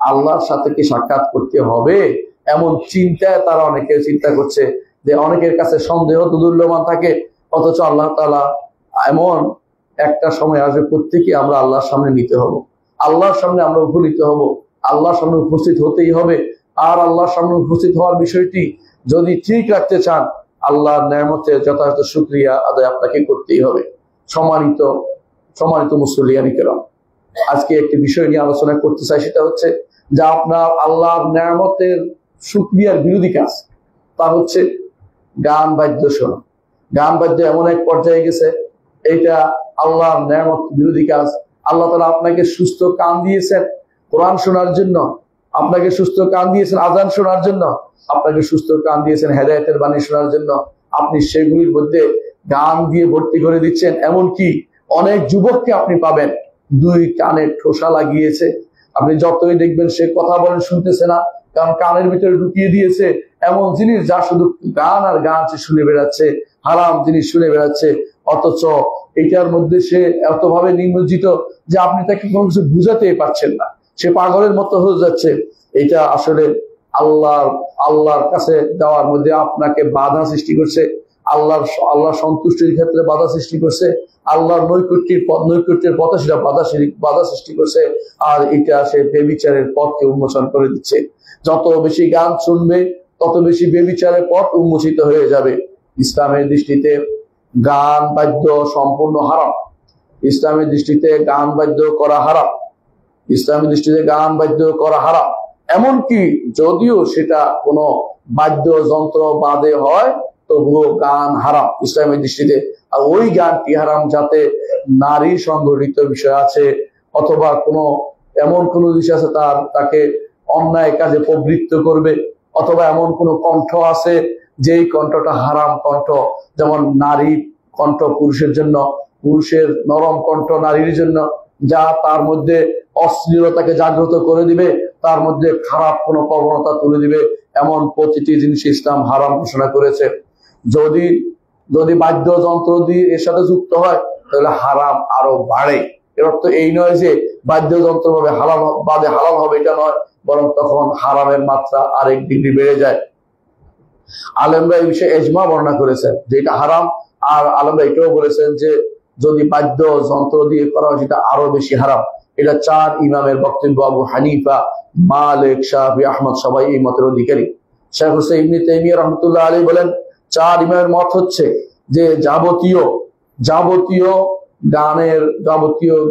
আল্লাহর সাথে কি সাক্ষাৎ করতে হবে এমন চিন্তায় তারা অনেকে চিন্তা করছে, যে অনেকের কাছে সন্দেহ দুর্লভমান থাকে। অথচ আল্লাহ তাআলা এমন একটা সময় আসবে প্রত্যেকে আমরা আল্লাহর সামনে নিতে হব, আল্লাহর সামনে আমরা উপনীত হব, আল্লাহর সামনে উপস্থিত হতেই হবে। আর আল্লাহর সামনে উপস্থিত হওয়ার বিষয়টি যদি ঠিক রাখতে চান, আল্লাহর নেয়ামতের যথাযথ শুকরিয়া আদায় আপনাকে করতেই হবে। সম্মানিত মুসল্লিয়ানে কেরাম, আজকে একটি বিষয় নিয়ে আলোচনা করতে চাই, সেটা হচ্ছে যে আপনার আল্লাহর নেয়ামতের শুকরিয়ার বিরোধী কাজ, তা হচ্ছে গান বাদ্য শোনা। গান বাদ্য এমন এক পর্যায়ে গেছে, এটা আল্লাহর নেয়ামত বিরোধী কাজ। আল্লাহ তাআলা আপনাকে সুস্থ কান দিয়েছেন কোরআন শোনার জন্য, আপনাকে সুস্থ কান দিয়েছেন আজান শোনার জন্য, আপনাকে সুস্থ কান দিয়েছেন হেদায়েতের বাণী শোনার জন্য। আপনি সেগুলির মধ্যে গান দিয়ে ভর্তি করে দিচ্ছেন। এমনকি অনেক যুবককে আপনি পাবেন দুই কানে ঠোসা লাগিয়েছে, আপনি যতই দেখবেন সে কথা বলেন শুনতেছে না, কারণ কানের ভিতরে ঢুকিয়ে দিয়েছে এমন জিনিস যা শুধু গান আর গান সে শুনে বেড়াচ্ছে, হারাম জিনিস শুনে বেড়াচ্ছে। অথচ এটার মধ্যে সে এতভাবে নিমজ্জিত যে আপনি তাকে কোনো কিছু বুঝাতেই পারছেন না, সে পাগলের মতো হয়ে যাচ্ছে। এটা আসলে আল্লাহর কাছে যাওয়ার মধ্যে আপনাকে বাধা সৃষ্টি করছে, আল্লাহর সন্তুষ্টির ক্ষেত্রে বাধা সৃষ্টি করছে, আল্লাহর নৈকট্যের পথে সেটা বাধা সৃষ্টি করছে। আর এটা সে বেবিচারের পথকে উন্মোচন করে দিচ্ছে। যত বেশি গান শুনবে তত বেশি বেবিচারের পথ উন্মোচিত হয়ে যাবে। ইসলামের দৃষ্টিতে গান বাদ্য সম্পূর্ণ হারাম। ইসলামের দৃষ্টিতে গান বাদ্য করা হারাম। ইসলামের দৃষ্টিতে গান বাদ্য করা হারাম। এমনকি যদিও সেটা কোনো বাদ্য যন্ত্র বাদে হয় তবুও গান হারাম ইসলামের দৃষ্টিতে। আর ওই গানটি হারাম যাতে নারী সংগঠিত বিষয় আছে, অথবা এমন কোনো বিষয় আছে তাকে অন্যায় কাজে প্রবৃত্ত করবে, অথবা এমন কোনো কণ্ঠ আছে যেই কণ্ঠটা হারাম কণ্ঠ। যেমন নারী কণ্ঠ পুরুষের জন্য, পুরুষের নরম কণ্ঠ নারীর জন্য, যা তার মধ্যে অশ্লীলতাকে জাগ্রত করে দিবে, তার মধ্যে খারাপ কোনো প্রবণতা তুলে দিবে, এমন প্রতিটি জিনিস ইসলাম হারাম ঘোষণা করেছে। যদি বাদ্যযন্ত্র দিয়ে এর সাথে যুক্ত হয় তাহলে হারাম আরো বাড়ে। এর অর্থ এই নয় যে বাদ্যযন্ত্র ভাবে হালাল হবে, এটা নয়, বরং তখন হারামের মাত্রা আরেক ডিগ্রি বেড়ে যায়। আলেমরা এই বিষয়ে ইজমা বর্ণনা করেছেন যে এটা হারাম। আর আলেমরা এটাও বলেছেন যে যদি বাদ্য যন্ত্র দিয়ে করা হয় সেটা আরো বেশি হারাম। এটা 4 ইমামের বক্তব্য। আবু হানিফা, মালিক, শাফি, আহমদ সবাই এই মতের অধিকারী। শেখ হুসাইন ইবনে তাইমিয়া রাহমাতুল্লাহ আলাইহি বলেন 4 ইমামের মত হচ্ছে যে যাবতীয়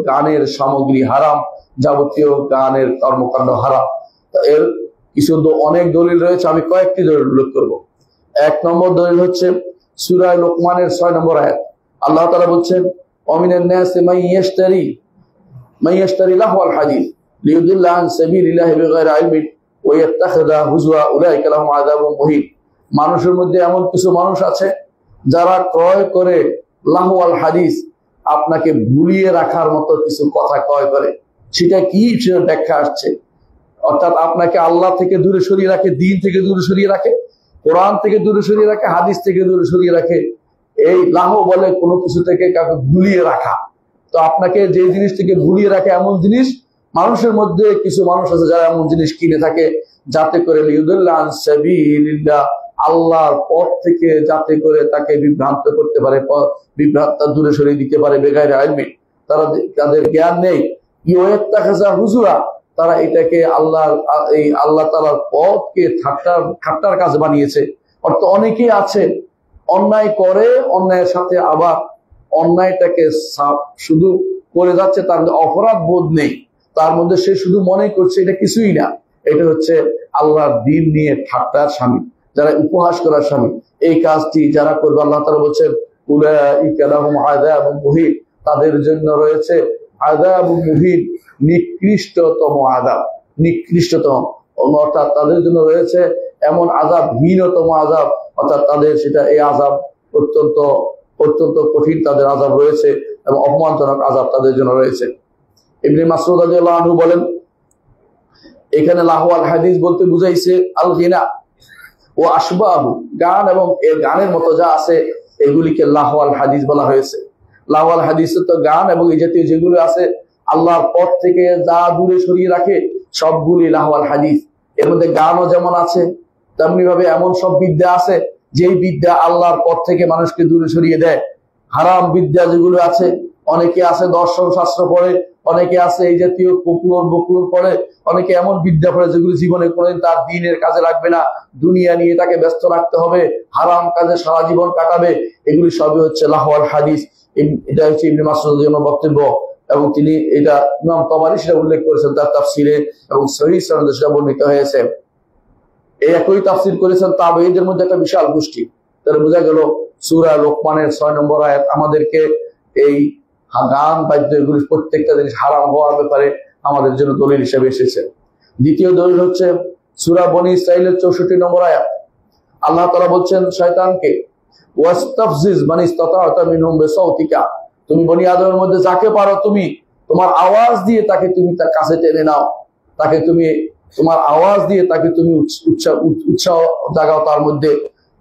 গানের সামগ্রী হারাম, যাবতীয় গানের কর্মকাণ্ড হারাম। এর অনেক দলিল রয়েছে, আমি কয়েকটি দলিল উল্লেখ করব। 1 নম্বর দলিল হচ্ছে সূরা লোকমানের 6 নম্বর আয়াত। আল্লাহ তাআলা বলছেন ওয়ামিনান নাসি মান ইয়াশতারি লাহওয়াল হাদিস লিয়ুদিল্লা আন সাবিলিল্লাহি বিগাইরি ইলমিন ওয়া ইয়াত্তাখিযা হুজওয়া উলাইকা লাহুম আযাবুন মুহিন। মানুষের মধ্যে এমন কিছু মানুষ আছে যারা ক্রয় করে লাহওয়াল হাদিস, আপনাকে ভুলিয়ে রাখার মতো কিছু কথা ক্রয় করে। সেটা কি, সেটা ব্যাখ্যা আসছে। অর্থাৎ আপনাকে আল্লাহ থেকে দূরে সরিয়ে রাখে, দিন থেকে দূরে সরিয়ে রাখে, কোরআন থেকে দূরে সরিয়ে রাখে, হাদিস থেকে দূরে সরিয়ে রাখে। এই লাহ বলে কোনো কিছু থেকে কাউকে ভুলিয়ে রাখা। তো আপনাকে যে জিনিস থেকে ভুলিয়ে রাখে এমন জিনিস, মানুষের মধ্যে কিছু মানুষ আছে যারা এমন জিনিস কিনে থাকে যাতে করে লিউদুল্লাহ আন সাবিলিল্লাহ, আল্লাহর পথ থেকে যাতে করে তাকে বিভ্রান্ত করতে পারে, বিভ্রান্ত দূরে সরিয়ে দিতে পারে। বেগাইরে ইলমিন, তাদের জ্ঞান নেই। ইয়াত্তাখিযা হুজুয়া, তারা এটাকে আল্লাহ তাআলার পথকে ঠাট্টার কাজ বানিয়েছে। অর্থাৎ অনেকেই আছে অন্যায় করে, অন্যায়ের সাথে আবার অন্যায়টাকে শুধু করে যাচ্ছে, তার মধ্যে অপরাধ বোধ নেই, তার মধ্যে সে শুধু মনে করছে এটা কিছুই না। এটা হচ্ছে আল্লাহর দ্বীন নিয়ে ঠাট্টার স্বামী, যারা উপহাস করার স্বামী। এই কাজটি যারা করবে আল্লাহ তাআলা বলছেন উলাইকা লাহুম আযাবুন মুহিন, তাদের জন্য রয়েছে আযাবুন মুহিন, নিকৃষ্টতম আযাব। নিকৃষ্টতম অর্থাৎ তাদের জন্য রয়েছে এমন আযাব, হীনতম আযাব। অর্থাৎ তাদের এই আযাব অত্যন্ত কঠিন, তাদের আযাব রয়েছে এবং অপমানজনক আযাব তাদের জন্য রয়েছে। ইবনে মাসউদ রাদিয়াল্লাহু আনহু বলেন এখানে লাহওয়াল হাদিস বলতে বুঝাইছে আল গিনা ও আশবাহু, গান এবং এর গানের মতো যা আছে এগুলিকে লাহওয়াল হাদিস বলা হয়েছে। লাহওয়াল হাদিস তো গান এবং এই জাতীয় যেগুলো আছে আল্লাহর পথ থেকে যা দূরে সরিয়ে রাখে সবগুলি লাহওয়াল হাদিস। এর মধ্যে গানও যেমন আছে, তেমনি ভাবে এমন সব বিদ্যা আছে যেই বিদ্যা আল্লাহর পথ থেকে মানুষকে দূরে সরিয়ে দেয়। হারাম বিদ্যা যেগুলো আছে, অনেকে আছে দর্শন শাস্ত্র পড়ে, অনেকে আছে এই জাতীয় বকুলর পড়ে, অনেকে এমন বিদ্যা পড়ে যেগুলো জীবনে কোনোদিন তার দ্বীনের কাজে লাগবে না, দুনিয়া নিয়ে তাকে ব্যস্ত রাখতে হবে, হারাম কাজে সারা জীবন কাটাবে। এগুলি সবই হচ্ছে লাহওয়াল হাদিস। এটা হচ্ছে ইবনে মাসউদের জন্য বক্তব্য। এবং তিনি এটা ইমাম তাবারী সেটা উল্লেখ করেছেন তার তাফসিরে, এবং সহিহ সনদে সেটা বর্ণিত হয়েছে। এই একই তাফসির করেছেন তাবেঈদের মধ্যে একটা বিশাল গোষ্ঠী। তাহলে বোঝা গেল সূরা লোকমানের 6 নম্বর আয়াত আমাদেরকে এই গান বাদ্য এগুলির প্রত্যেকটা জিনিস হারাম হওয়ার ব্যাপারে আমাদের জন্য দলিল হিসেবে এসেছে। দ্বিতীয় দলিল হচ্ছে সূরা বনী ইসরাঈলের 64 নম্বর আয়াত। আল্লাহ তাআলা বলছেন শয়তানকে, ওয়াস্তাফজিজ মান ইসতাতা'তা মিনহুম বিসাউতিকা, তুমি বনি আদমের মধ্যে যাকে পারো তুমি তোমার আওয়াজ দিয়ে তাকে তুমি তার কাছে টেনে নাও, তাকে তুমি তোমার আওয়াজ দিয়ে তাকে তুমি উৎসাহ জাগাও তার মধ্যে।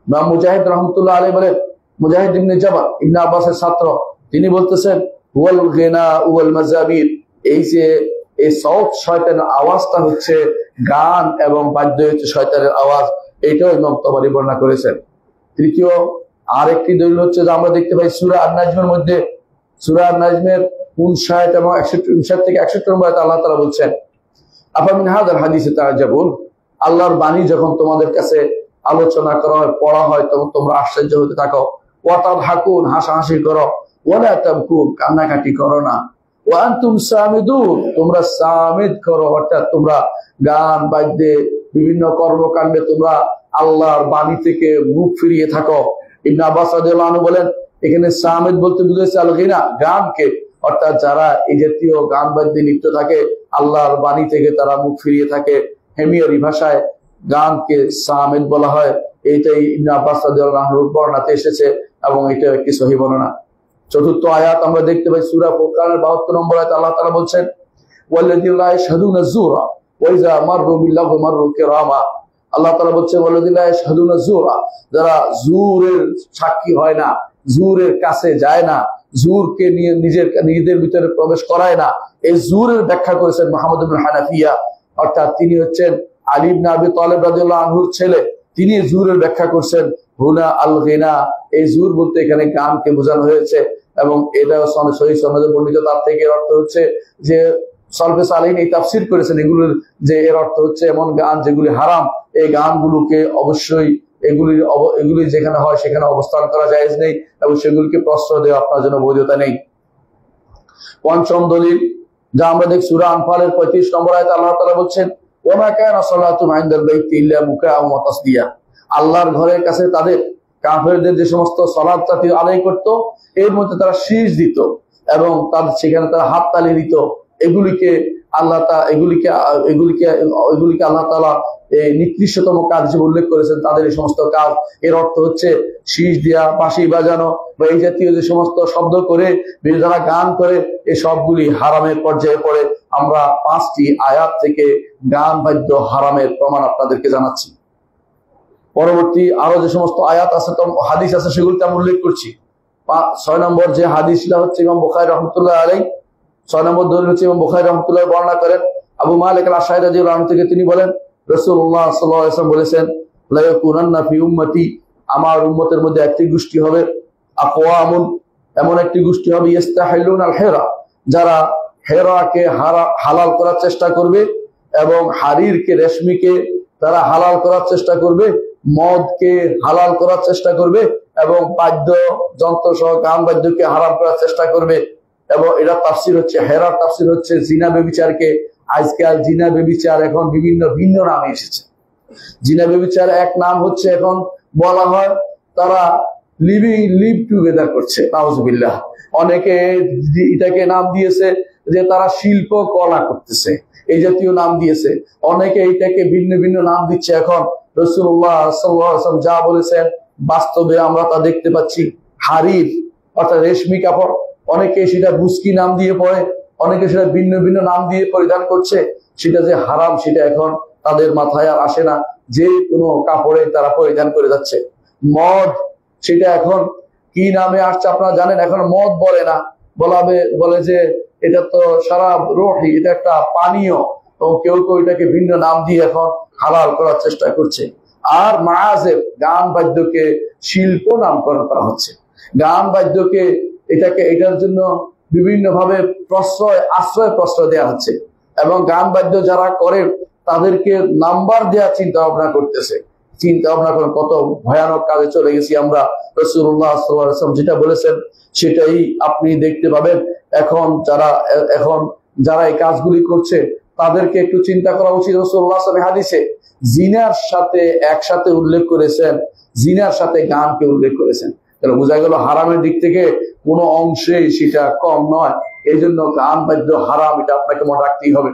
ইমাম মুজাহিদ রাহমাতুল্লাহ আলাইহি বলেন, মুজাহিদ ইবনে জাবাল ইবনে আব্বাসের ছাত্র, তিনি বলতেছেন ওয়াল গিনা ওয়াল মাযাবির, এই যে এই সাউত শয়তানের আওয়াজটা হচ্ছে গান এবং বাদ্য হচ্ছে শয়তানের আওয়াজ, এটাও ইমাম তাবারী বর্ণনা করেছেন। তৃতীয় আরেকটি দলিল হচ্ছে যে আমরা দেখতে পাই সূরা আন-নাজমের মধ্যে, সূরা আন-নাজমের 59 এবং 61 থেকে 61 নম্বর আয়াতে আল্লাহ তাআলা বলছেন, আফামিন হাযাল হাদিসে তাআজাবুন, আল্লাহর বাণী যখন তোমাদের কাছে আলোচনা করা হয়, পড়া হয়, তখন তোমরা আশ্চর্য হতে থাকো। ওয়া তাদহাকুন, হাসাহাসি করো। ওয়ালা তাবকুন, কান্নাকাটি করো না। ওয়া আনতুম সামিদুন, তোমরা সামিদ করো, অর্থাৎ তোমরা গান বাদ্যে বিভিন্ন কর্মকাণ্ডে তোমরা আল্লাহর বাণী থেকে মুখ ফিরিয়ে থাকো। ইবনে আব্বাস রাদিয়াল্লাহু আনহু বলেন, এখানে সামিদ বলতে বুঝাইছে আল গিনা, গানকে, অর্থাৎ যারা এই জাতীয় গান বাদ্যে লিপ্ত থাকে, আল্লাহর বাণী থেকে তারা মুখ ফিরিয়ে থাকে। হেমিয়ারি ভাষায় গানকে সামিদ বলা হয়। এইটাই ইবনে আব্বাস রাদিয়াল্লাহু আনহুর বর্ণনাতে এসেছে এবং এটা একটি সহিহ বর্ণনা। চতুর্থ আয়াত আমরা দেখতে পাই সূরা ফুরকানের 72 নম্বর আয়াতে আল্লাহ তাআলা বলছেন, ওয়াল্লাযীনা লা ইয়াশহাদুনা যুরা ওয়া ইযা মাররু বিল্লাহি মাররু কিরামা। আল্লাহ তাআলা বলছেন ওয়াল্লাযীনা লা ইয়াশহাদুনা যুরা, যারা জুরের সাক্ষী হয় না, জুরের কাছে যায় না, জুরকে নিয়ে নিজেদের ভিতরে প্রবেশ করায় না। এই জুরের ব্যাখ্যা করেছেন মুহাম্মদ ইবনে হানাফিয়া, অর্থাৎ তিনি হচ্ছেন আলী ইবনে আবি তালিব রাদিয়াল্লাহু আনহুর ছেলে। তিনি জুরের ব্যাখ্যা করছেন হুনা আল গিনা, এই জুর বলতে এখানে গানকে বোঝানো হয়েছে এবং এটা সহিহ সনদে বর্ণিত। তার থেকে এর অর্থ হচ্ছে যে সালফে সালেহিন এই তাফসীর করেছেন এগুলোর, যে এর অর্থ হচ্ছে এমন গান যেগুলি হারাম, এই গানগুলোকে অবশ্যই এগুলি যেখানে হয় সেখানে অবস্থান করা জায়েজ নেই এবং সেগুলিকে প্রশ্রয় দেওয়া আপনার জন্য বৈধতা নেই। পঞ্চম দলিল যা আমরা দেখি সূরা আনফালের 35 নম্বর আয়াতে আল্লাহ তাআলা বলছেন, ওয়া মা কানা সালাতুহুম ইনদাল বাইতি ইল্লা মুকাআ ওয়া তাসদিয়া, আল্লাহর ঘরের কাছে তাদের কাফেরদের যে সমস্ত সালাত তাতি আদায় করত, এর মধ্যে তারা শীষ দিত এবং তাদের সেখানে তারা হাত তালি দিত। এগুলিকে আল্লাহ তাআলা নিকৃষ্টতম কাজ হিসেবে উল্লেখ করেছেন, তাদের এই সমস্ত কাজ। এর অর্থ হচ্ছে শীষ দেওয়া, বাঁশি বাজানো বা এই জাতীয় যে সমস্ত শব্দ করে যারা গান করে, এই সবগুলি হারামের পর্যায়ে পড়ে। আমরা 5টি আয়াত থেকে গান বাদ্য হারামের প্রমাণ আপনাদেরকে জানাচ্ছি। পরবর্তী আরো যে সমস্ত আয়াত আছে, হাদিস আছে, সেগুলিতে আমরা উল্লেখ করছি। 6 নম্বর যে হাদিসটা হচ্ছে ইমাম বুখারী রাহমাতুল্লাহ আলাইহি, 6 নম্বর দলিল হচ্ছে ইমাম বুখারী রাহমাতুল্লাহ বর্ণনা করেন আবু মালিক আল-আশআরী রাদিয়াল্লাহু আনহু থেকে, তিনি বলেন রাসূলুল্লাহ সাল্লাল্লাহু আলাইহি ওয়াসাল্লাম বলেছেন, লা ইয়াকুনান্না ফি উম্মতি, আমার উম্মতের মধ্যে একটি গোষ্ঠী হবে, আকওয়ামুন, এমন একটি গোষ্ঠী হবে, ইস্তাহিলুন আল হিরা, যারা হেরাকে হালাল করার চেষ্টা করবে এবং হারিরকে, রেশমিকে তারা হালাল করার চেষ্টা করবে, মদকে হালাল করার চেষ্টা করবে এবং বাদ্য যন্ত্র সহ গান বাদ্যকে হারাম করার চেষ্টা করবে। এবং এটা তাফসীর হচ্ছে, হেরার তাফসীর হচ্ছে জিনা ব্যভিচারকে। আজকাল জিনা ব্যভিচার এখন ভিন্ন নামে এসেছে। জিনা ব্যভিচার এক নাম হচ্ছে এখন বলা হয় তারা লিভ টুগেদার করছে, নাউজুবিল্লাহ। অনেকে এটাকে নাম দিয়েছে যে তারা শিল্প কলা করতেছে, এই জাতীয় নাম দিয়েছে। অনেকে এইটাকে ভিন্ন নাম দিচ্ছে। এখন রাসূলুল্লাহ সাল্লাল্লাহু আলাইহি ওয়াসাল্লাম যা বলেছেন বাস্তবে আমরা তা দেখতে পাচ্ছি। হারির অর্থাৎ রেশমি কাপড়, অনেকে সেটা বুস্কি নাম দিয়ে পরে, অনেকে সেটা ভিন্ন নাম দিয়ে পরিধান করছে। সেটা যে হারাম সেটা এখন তাদের মাথায় আর আসে না, যে কোনো কাপড়ে তারা পরিধান করে যাচ্ছে। মদ, সেটা এখন কি নামে আসছে আপনারা জানেন? এখন মদ বলে না, বলে যে এটা তো শারাব রুহি, এটা একটা পানীয়, এবং কেউ এটাকে ভিন্ন নাম দিয়ে এখন হালাল করার চেষ্টা করছে। আর মায়াজেব, গান বাদ্যকে শিল্প নামকরণ করা হচ্ছে। গান বাদ্যকে এটার জন্য বিভিন্ন ভাবে আশ্রয় দেওয়া হচ্ছে এবং গান বাদ্য যারা করে তাদেরকে নাম্বার দেওয়া চিন্তা ভাবনা করতেছে। চিন্তা ভাবনা করেন কত ভয়ানক কাজে চলে গেছি আমরা। রাসূলুল্লাহ সাল্লাল্লাহু আলাইহি ওয়াসাল্লাম যেটা বলেছেন সেটাই আপনি দেখতে পাবেন। এখন যারা এই কাজগুলি করছে তাদেরকে একটু চিন্তা করা উচিত। রাসূলুল্লাহ সাল্লাল্লাহু আলাইহি হাদিসে জিনার সাথে একসাথে উল্লেখ করেছেন, জিনার সাথে গানকে উল্লেখ করেছেন। তাহলে বোঝা গেল হারামের দিক থেকে কোনো অংশেই সেটা কম নয়। এই জন্য গান বাদ্য হারাম, এটা আপনাকে মনে রাখতেই হবে।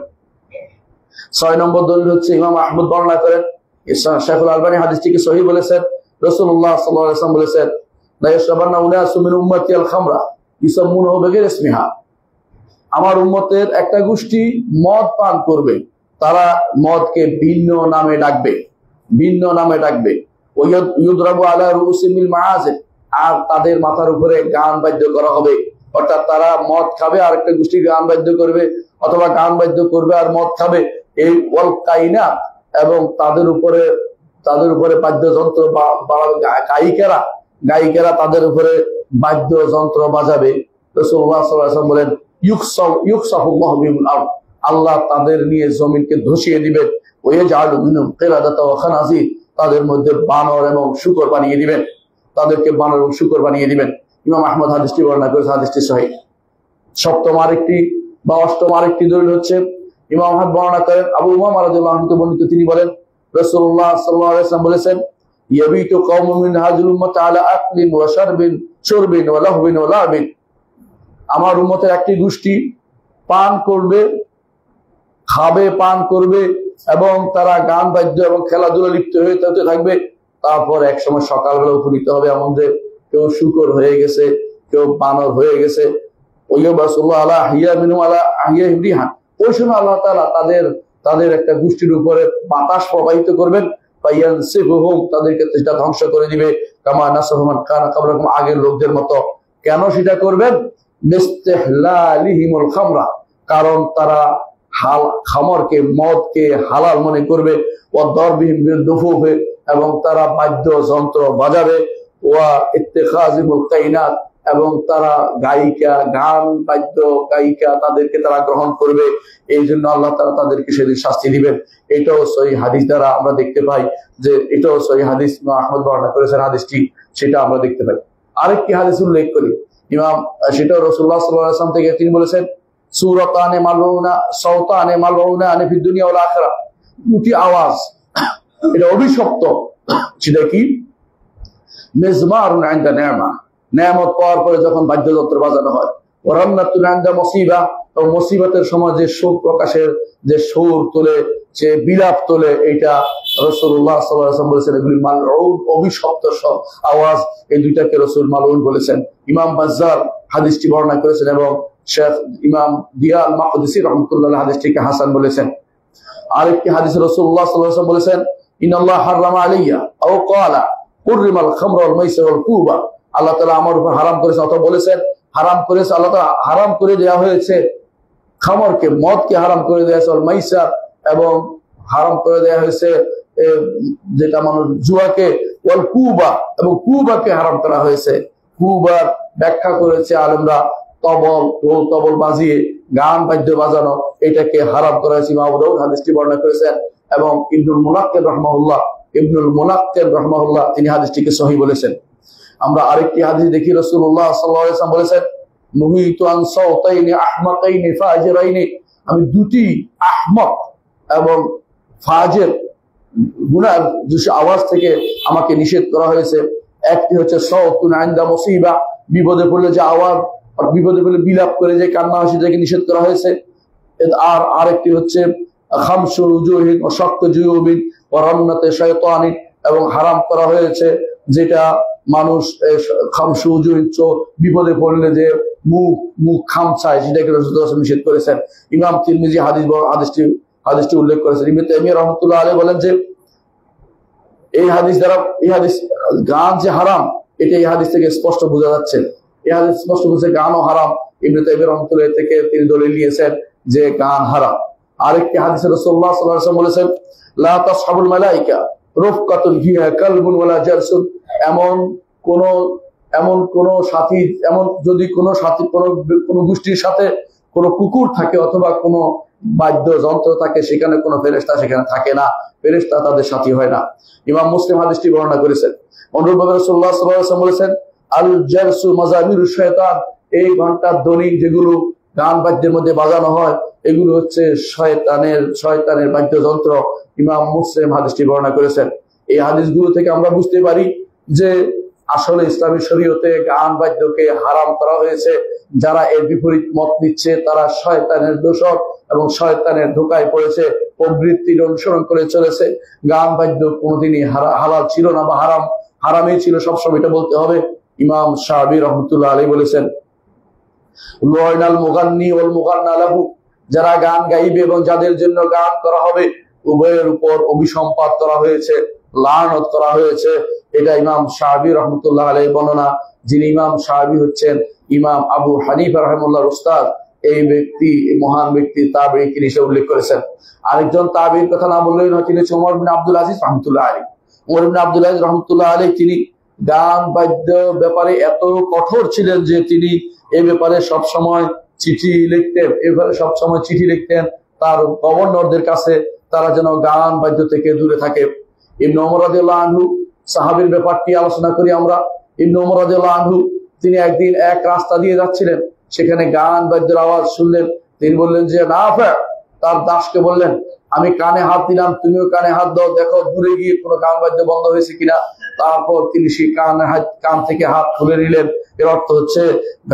6 নম্বর দলিল হচ্ছে ইমাম আহমদ বর্ণনা করেন, শাইখুল আলবানী হাদিসটিকে সহিহ বলেছেন। রাসূলুল্লাহ সাল্লাল্লাহু আলাইহি ওয়াসাল্লাম বলেছেন, লা ইয়াশরাবান্না উনাসুম মিন উম্মতি আল খামরা ইসাম্মুনাহু বিগাইরি ইসমিহা। আমার উম্মতের একটা গোষ্ঠী মদ পান করবে, তারা মদকে ভিন্ন নামে ডাকবে, ভিন্ন নামে ডাকবে। ইউদরাবু আলা রুসিমিল মাআজিব, আর তাদের মাথার উপরে গান বাদ্য করা হবে। অর্থাৎ তারা মদ খাবে আর একটা গোষ্ঠী গান বাদ্য করবে, অথবা গান বাদ্য করবে আর মদ খাবে। এই ওয়াল কাইনা, এবং তাদের উপরে বাদ্যযন্ত্র গায়িকারা তাদের উপরে বাদ্যযন্ত্র বাজাবে। রাসূলুল্লাহ সাল্লাল্লাহু আলাইহি ওয়াসাল্লাম বলেন, ইউকসাফুল্লাহু বিল আরদ, আল্লাহ তাদের নিয়ে জমিনকে ধসিয়ে দিবেন। ওয়াজআলু মিনহুম কিরাদাতা ওয়া খানাজির, তাদের মধ্যে বানর এবং শূকর বানিয়ে দিবেন, তাদেরকে বানর এবং শূকর বানিয়ে দিবেন। ইমাম আহমদ হাদিসটি বর্ণনা করেছেন, হাদিসটি সহিহ। অষ্টম আরেকটি দলিল হচ্ছে ইমাম আহমদ বর্ণনা করেন, আবু উমামা রাদিয়াল্লাহু আনহু বর্ণিত, তিনি বলেন রাসূলুল্লাহ সাল্লাল্লাহু আলাইহি ওয়াসাল্লাম বলেছেন, ইয়াবিতু কওমুন মিন হাযিল উম্মতি আলা আকলিন ওয়া শুরবিন ওয়া লাহবিন ওয়া লাবিন। আমার উম্মতের একটি গোষ্ঠী পান করবে, খাবে, পান করবে, এবং তারা গান বাদ্য এবং খেলাধুলা লিপ্ত হতে থাকবে। তারপর এক সময় সকালবেলা উপনীত হবে এমন যে কেউ শূকর হয়ে গেছে, কেউ বানর হয়ে গেছে। ওই সময় আল্লাহ তাআলা তাদের একটা গোষ্ঠীর উপরে বাতাস প্রবাহিত করবেন, তাদেরকে সেটা ধ্বংস করে দিবে, কামা নাসাহুমান কানা ক্বাবলাকুম, আগের লোকদের মতো। কেন সেটা করবেন? বিস্তিহলালিহিমুল খামরা, কারণ তারা খামরকে, মদকে হালাল মনে করবে। ও দরবিহিম বিদুফুফে, এবং তারা বাদ্য যন্ত্র বাজাবে। ওয়া ইত্তিখাযিমুল কাইনাত, এবং তারা গান বাদ্য গায়িকা তাদেরকে তারা গ্রহণ করবে। এই জন্য আল্লাহ তাআলা তাদেরকে সেদিন শাস্তি দিবেন। এটাও সহিহ হাদিস দ্বারা আমরা দেখতে পাই যে এটাও সহিহ হাদিস, ইমাম আহমদ বর্ণনা করেছেন হাদিসটি, সেটা আমরা দেখতে পাই। আরেকটি হাদিস উল্লেখ করি, সেটা রাসূলুল্লাহ সাল্লাল্লাহু আলাইহি ওয়াসাল্লাম থেকে, তিনি বলেছেন, সূরাতানে মালউনা সাওতানে মালউনা আনি ফিদ দুনিয়া ওয়াল আখিরাহ, দুটি আওয়াজ এটা অভিশপ্ত। সেটা কি? মিজমারুন ইনদা নি'মা, নিয়ামত পাওয়ার পরে যখন বাদ্যযন্ত্র বাজানো হয়। ওয়ারান্নাতুন ইনদা মুসিবা, এবং মুসিবতের সময় যে শোক প্রকাশের যে সুর তোলে, যে বিলাপ তোলে, এটা রাসূলুল্লাহ সাল্লাল্লাহু আলাইহি ওয়াসাল্লাম বলেছেন এগুলি মালউন, অভিশপ্ত সব আওয়াজ। এই দুইটাকে রাসূল মালউন বলেছেন। ইমাম বাজ্জার হাদিসটি বর্ণনা করেছেন, এবং শেখ ইমাম দিয়াল মাকদিসি রাহমাতুল্লাহ আলাইহি হাদিসটিকে হাসান বলেছেন। আরেকটি হাদিসে রাসূলুল্লাহ সাল্লাল্লাহু আলাইহি ওয়াসাল্লাম বলেছেন, ইন্নাল্লাহ হারামা আলাইয়া আও ক্বালা কুররিমাল খামরু ওয়াল মাইসির ওয়াল কুবা, আল্লাহ তাআলা আমার উপর হারাম করেছেন, অথবা বলেছেন হারাম করেছে, আল্লাহ তাআলা হারাম করে দেওয়া হয়েছে খামরকে, মদকে হারাম করে দেওয়া হয়েছে, ওয়াল মাইসির, এবং হারাম করে দেওয়া হয়েছে যেটা মানুষ জুয়াকে, ওয়াল কুবা, এবং কুবাকে হারাম করা হয়েছে। কুবার ব্যাখ্যা করেছে আলেমরা, তবল বাজিয়ে গান বাদ্য বাজানো, এটাকে হারাম করা হয়েছে। ইমাম আবু দাউদ হাদিসটি বর্ণনা করেছেন, এবং ইবনুল মুনাক্কির রাহমাহুল্লাহ তিনি হাদিসটিকে সহিহ বলেছেন। আমরা আরেকটি হাদিস দেখি, রাসূলুল্লাহ সাল্লাল্লাহু আলাইহি ওয়াসাল্লাম বলেছেন, নুহিতু আন সাওতাইনি আহমাকাইনি ফাজিরাইনি, আমি দুটি আহমক এবং ফাজির গুনার আওয়াজ থেকে আমাকে নিষেধ করা হয়েছে। একটি হচ্ছে সাওতুন ইনদা মুসিবা, বিপদে পড়লে যে আওয়াজ, বিপদে পড়লে বিলাপ করে যে কান্না হয়, সেটাকে নিষেধ করা হয়েছে। আর আরেকটি হচ্ছে খামসুল উজুহিন ওয়া শাক্কু জুয়ুবিন ওয়া রান্নাতে শায়তানিন, এবং হারাম করা হয়েছে যেটা মানুষ খামসু উজুহিন, বিপদে পড়লে যে মুখ খামচায়, সেটাকে রাসূলুল্লাহ নিষেধ করেছেন। ইমাম তিরমিজি হাদিসটি উল্লেখ করেছেন। ইবনে তাইমিয়া রাহমাতুল্লাহ আলাইহি বলেন যে এই হাদিস গান যে হারাম, এটা এই হাদিস থেকে স্পষ্ট বোঝা যাচ্ছে। এই হাদিস স্পষ্ট বুঝছে গানও হারাম। ইবনে তাইমিয়া রাহমাতুল্লাহ থেকে তিনি দলিল নিয়েছেন যে গান হারাম। আরেকটি হাদিসে রাসূলুল্লাহ সাল্লাল্লাহু আলাইহি ওয়াসাল্লাম বলেছেন, লা তাসহাবুল মালায়েকা রুফকাতুন ফিহা কালবুন ওয়ালা জারসুন, যদি কোনো সাথী কোনো গোষ্ঠীর সাথে কোনো কুকুর থাকে অথবা কোনো বাদ্যযন্ত্র থাকে, সেখানে কোনো ফেরেশতা সেখানে থাকে না, ফেরেশতা তাদের সাথী হয় না। ইমাম মুসলিম হাদিসটি বর্ণনা করেছেন। অনুরূপভাবে রাসূলুল্লাহ সাল্লাল্লাহু আলাইহি ওয়াসাল্লাম বলেছেন, আল জারসু মাযামিরুশ শায়তান, এই ঘন্টার ধ্বনি যেগুলো গান বাদ্যের মধ্যে বাজানো হয় এগুলো হচ্ছে শয়তানের বাদ্যযন্ত্র। ইমাম মুসলিম হাদিসটি বর্ণনা করেছেন। এই হাদিসগুলো থেকে আমরা বুঝতে পারি যে আসলে ইসলামী শরীয়তে গান বাদ্যকে হারাম করা হয়েছে। যারা এর বিপরীত মত নিচ্ছে তারা শয়তানের দোষর এবং শয়তানের ধোকায় পড়েছে, প্রবৃত্তির অনুসরণ করে চলেছে। গান বাদ্য কোনোদিনই হালাল ছিল না বা হারামই ছিল সবসময়, এটা বলতে হবে। ইমাম শাফিঈ রাহমাতুল্লাহ আলাইহি বলেছেন, লুইনাল মুগান্নি ওয়াল মুগান্না লাহু, যারা গান গাইবে এবং যাদের জন্য গান করা হবে উভয়ের উপর অভিসম্পাত করা হয়েছে, লানত করা হয়েছে। এটা ইমাম শাফিঈ রাহমাতুল্লাহ আলাইহি বর্ণনা। যিনি ইমাম শাফিঈ হচ্ছেন ইমাম আবু হানিফা রাহিমাহুল্লাহর উস্তাদ। এই ব্যক্তি মহান ব্যক্তি তাবেঈ হিসেবে উল্লেখ করেছেন। আরেকজন তাবেঈর কথা না বললেই নয়, তিনি ওমর ইবনে আব্দুল আজিজ রাহমাতুল্লাহ আলাইহি। ওমর ইবনে আব্দুল আজিজ রাহমাতুল্লাহ আলাইহি তিনি গান বাদ্য ব্যাপারে এত কঠোর ছিলেন যে তিনি এই ব্যাপারে সবসময় চিঠি লিখতেন। এবারে সবসময় চিঠি লিখতেন তার গভর্নরদের কাছে, তারা যেন গান বাদ্য থেকে দূরে থাকে। ইবনে ওমর রাদিয়াল্লাহু আনহু সাহাবীর ব্যাপারটি আলোচনা করি আমরা। ইবনে ওমর রাদিয়াল্লাহু আনহু তিনি একদিন এক রাস্তা দিয়ে যাচ্ছিলেন, সেখানে গান বাদ্যের আওয়াজ শুনলেন। তিনি বললেন যে নাফে, তার দাসকে বললেন, আমি কানে হাত দিলাম, তুমিও কানে হাত দাও, দেখো দূরে গিয়ে কোনো গান বাদ্য বন্ধ হয়েছে কিনা। তারপর তিনি সেই কান থেকে হাত খুলে নিলেন। এর অর্থ হচ্ছে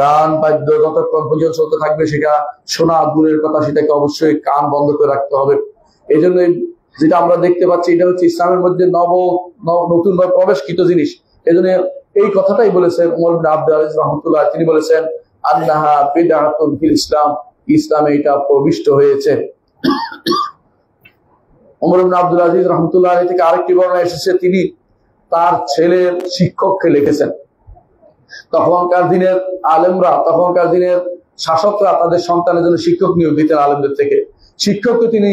গান বাদ্য যতক্ষণ পর্যন্ত চলতে থাকবে সেটা শোনা দূরের কথা, সেটাকে অবশ্যই কান বন্ধ করে রাখতে হবে। এই জন্য যেটা আমরা দেখতে পাচ্ছি এটা হচ্ছে ইসলামের মধ্যে নতুন ভাবে প্রবেশকৃত জিনিস। এই জন্য এই কথাটাই বলেছেন ওমর ইবনে আব্দুল আজিজ রাহমাতুল্লাহ। তিনি বলেছেন আন্নাহা বিদআতুন ফিল ইসলাম, ইসলামে এটা প্রবিষ্ট হয়েছে। ওমর ইবনে আব্দুল আজিজ রাহমাতুল্লাহ আলাইহি থেকে আরেকটি বর্ণনা এসেছে, তিনি তার ছেলের শিক্ষককে লিখেছেন। তখনকার দিনের আলেমরা, তখনকার দিনের শাসকরা তাদের সন্তানের জন্য শিক্ষক নিয়োগ দিতেন আলেমদের থেকে। শিক্ষককে তিনি